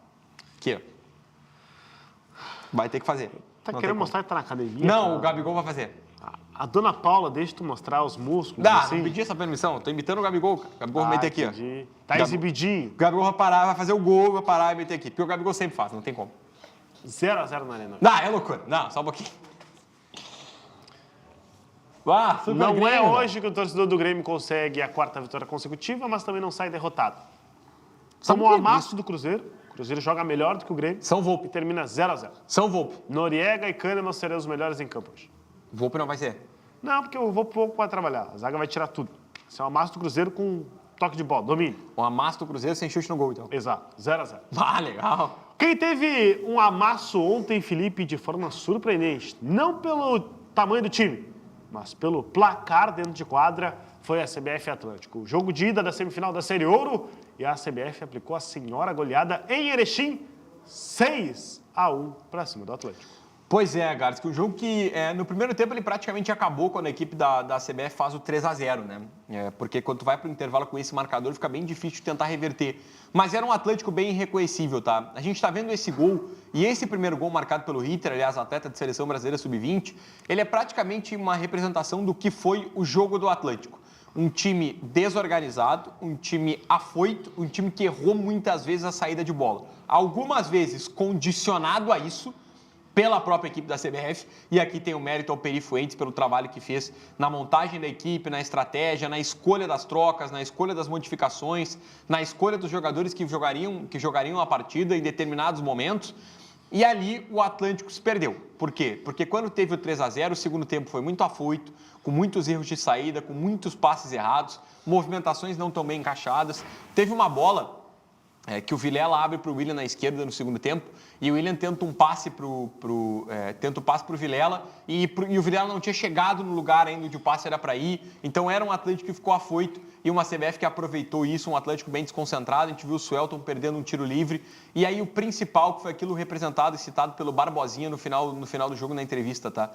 Aqui, ó. Vai ter que fazer. Tá querendo mostrar que tá na academia? Não, cara? o Gabigol vai fazer. A dona Paula deixa tu mostrar os músculos, assim? Não pedi essa permissão. Tô imitando o Gabigol, cara. O Gabigol vai meter aqui, entendi. Tá exibidinho. O Gabigol vai parar, vai fazer o gol, vai parar e meter aqui. Porque o Gabigol sempre faz, não tem como. 0-0 na arena. Não, é loucura. Não, só um pouquinho. Não Grêmio, é hoje que o torcedor do Grêmio consegue a 4ª vitória consecutiva, mas também não sai derrotado. Como o amasso do Cruzeiro. O Cruzeiro joga melhor do que o Grêmio. São Volpe. E termina 0-0. São Volpe. Noriega e Kahneman serão os melhores em campo hoje. Volpe não vai ser. Não, porque eu vou pouco para trabalhar. A zaga vai tirar tudo. Isso é um amasso do Cruzeiro com toque de bola, domínio. Um amasso do Cruzeiro sem chute no gol, então. Exato, 0-0. Legal. Quem teve um amasso ontem, Felipe, de forma surpreendente, não pelo tamanho do time, mas pelo placar dentro de quadra, foi a CBF Atlântico. O jogo de ida da semifinal da Série Ouro e a CBF aplicou a senhora goleada em Erechim, 6-1 para cima do Atlético. Pois é, Gars, que o jogo que no primeiro tempo ele praticamente acabou quando a equipe da CBF faz o 3-0, né? Porque quando tu vai para o intervalo com esse marcador fica bem difícil de tentar reverter. Mas era um Atlético bem irreconhecível, tá? A gente está vendo esse gol e esse primeiro gol marcado pelo Ritter, aliás, atleta de seleção brasileira sub-20, ele é praticamente uma representação do que foi o jogo do Atlético. Um time desorganizado, um time afoito, um time que errou muitas vezes a saída de bola. Algumas vezes condicionado a isso pela própria equipe da CBF, e aqui tem o mérito ao Peri Fuentes pelo trabalho que fez na montagem da equipe, na estratégia, na escolha das trocas, na escolha das modificações, na escolha dos jogadores que jogariam a partida em determinados momentos. E ali o Atlântico se perdeu. Por quê? Porque quando teve o 3-0, o segundo tempo foi muito afoito, com muitos erros de saída, com muitos passes errados, movimentações não tão bem encaixadas. Teve uma bola que o Vilela abre para o William na esquerda no segundo tempo, e o William tenta um passe para o Vilela, e o Vilela não tinha chegado no lugar ainda onde o passe era para ir, então era um Atlético que ficou afoito, e uma CBF que aproveitou isso, um Atlético bem desconcentrado. A gente viu o Suelton perdendo um tiro livre, e aí o principal, que foi aquilo representado e citado pelo Barbosinha no final do jogo na entrevista, tá?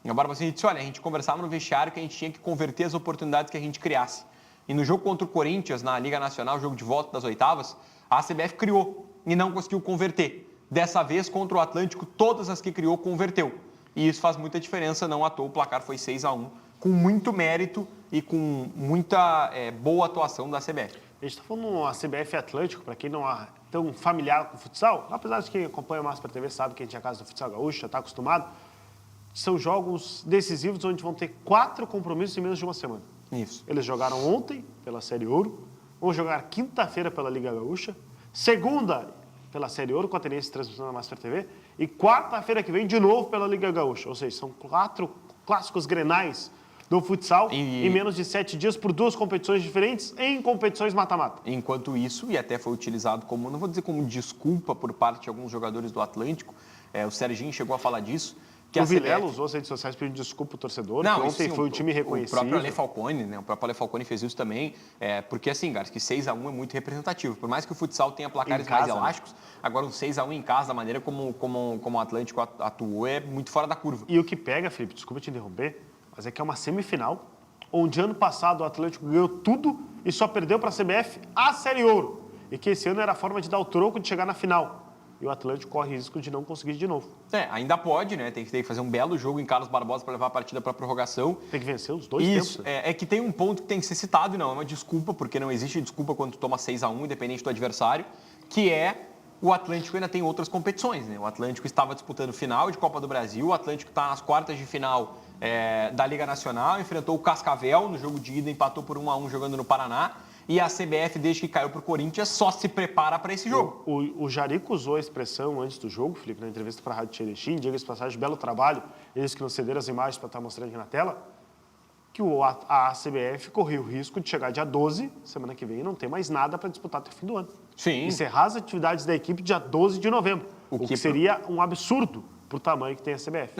E o Barbosinha disse, olha, a gente conversava no vestiário que a gente tinha que converter as oportunidades que a gente criasse. E no jogo contra o Corinthians, na Liga Nacional, jogo de volta das oitavas, a CBF criou e não conseguiu converter. Dessa vez, contra o Atlântico, todas as que criou, converteu. E isso faz muita diferença, não à toa o placar foi 6-1, com muito mérito e com muita boa atuação da CBF. A gente está falando a CBF Atlântico, para quem não é tão familiar com o futsal, apesar de quem acompanha mais para a TV sabe que a gente é a casa do futsal gaúcho, já está acostumado, são jogos decisivos onde vão ter 4 compromissos em menos de uma semana. Isso. Eles jogaram ontem pela Série Ouro, vão jogar quinta-feira pela Liga Gaúcha, segunda pela Série Ouro, com a Tenense transmissão na Master TV, e quarta-feira que vem de novo pela Liga Gaúcha. Ou seja, são 4 clássicos grenais do futsal em menos de 7 dias por 2 competições diferentes em competições mata-mata. Enquanto isso, e até foi utilizado como, não vou dizer como desculpa por parte de alguns jogadores do Atlântico, o Serginho chegou a falar disso, que o a Vilela CBF... usou as redes sociais pedindo desculpa ao torcedor, Não, que ontem sim, foi um time reconhecido. O próprio Ale Falcone, né? O próprio Ale Falcone fez isso também, porque assim, Gars, que 6-1 é muito representativo. Por mais que o futsal tenha placares mais elásticos, agora um 6-1 em casa, da maneira como o Atlântico atuou, é muito fora da curva. E o que pega, Felipe, desculpa te interromper, mas é que é uma semifinal, onde ano passado o Atlântico ganhou tudo e só perdeu para a CBF a Série Ouro. E que esse ano era a forma de dar o troco de chegar na final. E o Atlântico corre risco de não conseguir de novo. Ainda pode, né? Tem que fazer um belo jogo em Carlos Barbosa para levar a partida para a prorrogação. Tem que vencer os dois Isso, tempos. Né? é que tem um ponto que tem que ser citado, e não é uma desculpa, porque não existe desculpa quando tu toma 6-1, independente do adversário, que é o Atlântico ainda tem outras competições, né? O Atlântico estava disputando final de Copa do Brasil, o Atlântico está nas quartas de final da Liga Nacional, enfrentou o Cascavel no jogo de ida, empatou por 1-1 jogando no Paraná. E a CBF, desde que caiu para o Corinthians, só se prepara para esse jogo. O Jarico usou a expressão antes do jogo, Felipe, na entrevista para a Rádio Xerechim, diga-se de passagem, belo trabalho, eles que não cederam as imagens para estar mostrando aqui na tela, que a CBF correu o risco de chegar dia 12, semana que vem, e não ter mais nada para disputar até o fim do ano. Sim. Encerrar as atividades da equipe dia 12 de novembro, o que seria um absurdo para o tamanho que tem a CBF.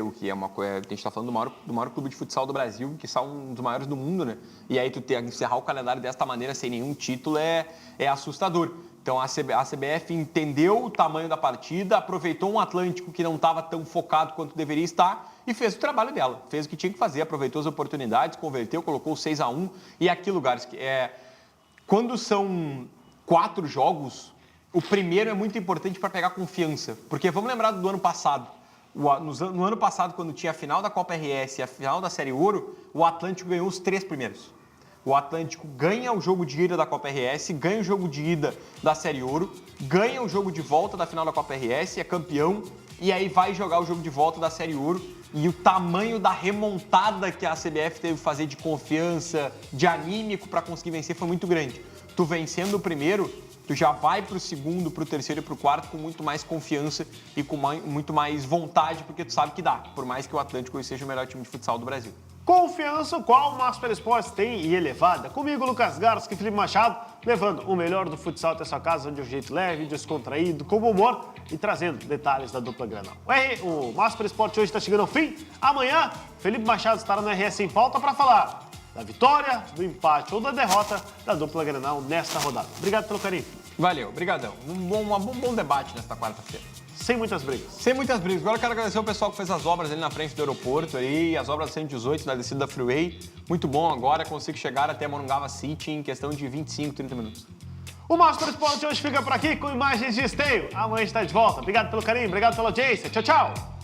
O que é uma coisa... A gente está falando do maior clube de futsal do Brasil, que é um dos maiores do mundo, né? E aí tu encerrar o calendário desta maneira, sem nenhum título, é assustador. Então a CBF entendeu o tamanho da partida, aproveitou um Atlântico que não estava tão focado quanto deveria estar e fez o trabalho dela. Fez o que tinha que fazer, aproveitou as oportunidades, converteu, colocou 6-1. E aquilo, Gars, quando são 4 jogos... O primeiro é muito importante para pegar confiança, porque vamos lembrar do ano passado. No ano passado, quando tinha a final da Copa RS e a final da Série Ouro, o Atlântico ganhou os 3 primeiros. O Atlântico ganha o jogo de ida da Copa RS, ganha o jogo de ida da Série Ouro, ganha o jogo de volta da final da Copa RS, é campeão, e aí vai jogar o jogo de volta da Série Ouro. E o tamanho da remontada que a CBF teve que fazer de confiança, de anímico para conseguir vencer foi muito grande. Tu vencendo o primeiro, tu já vai para o segundo, para o terceiro e para o quarto com muito mais confiança e com muito mais vontade, porque tu sabe que dá, por mais que o Atlântico seja o melhor time de futsal do Brasil. Confiança qual o Master Sports tem e elevada. Comigo, Lucas Garros e Felipe Machado, levando o melhor do futsal até sua casa de um jeito leve, descontraído, com humor e trazendo detalhes da dupla Grenal. O Master Sports hoje está chegando ao fim. Amanhã, Felipe Machado estará no RS em pauta para falar da vitória, do empate ou da derrota da dupla Grenal nesta rodada. Obrigado pelo carinho. Valeu, brigadão. Um bom debate nesta quarta-feira. Sem muitas brigas. Sem muitas brigas. Agora eu quero agradecer o pessoal que fez as obras ali na frente do aeroporto, ali, as obras 118 na descida da Freeway. Muito bom, agora consigo chegar até Morungava City em questão de 25, 30 minutos. O Master Sport hoje fica por aqui com imagens de esteio. Amanhã está de volta. Obrigado pelo carinho, obrigado pela audiência. Tchau, tchau.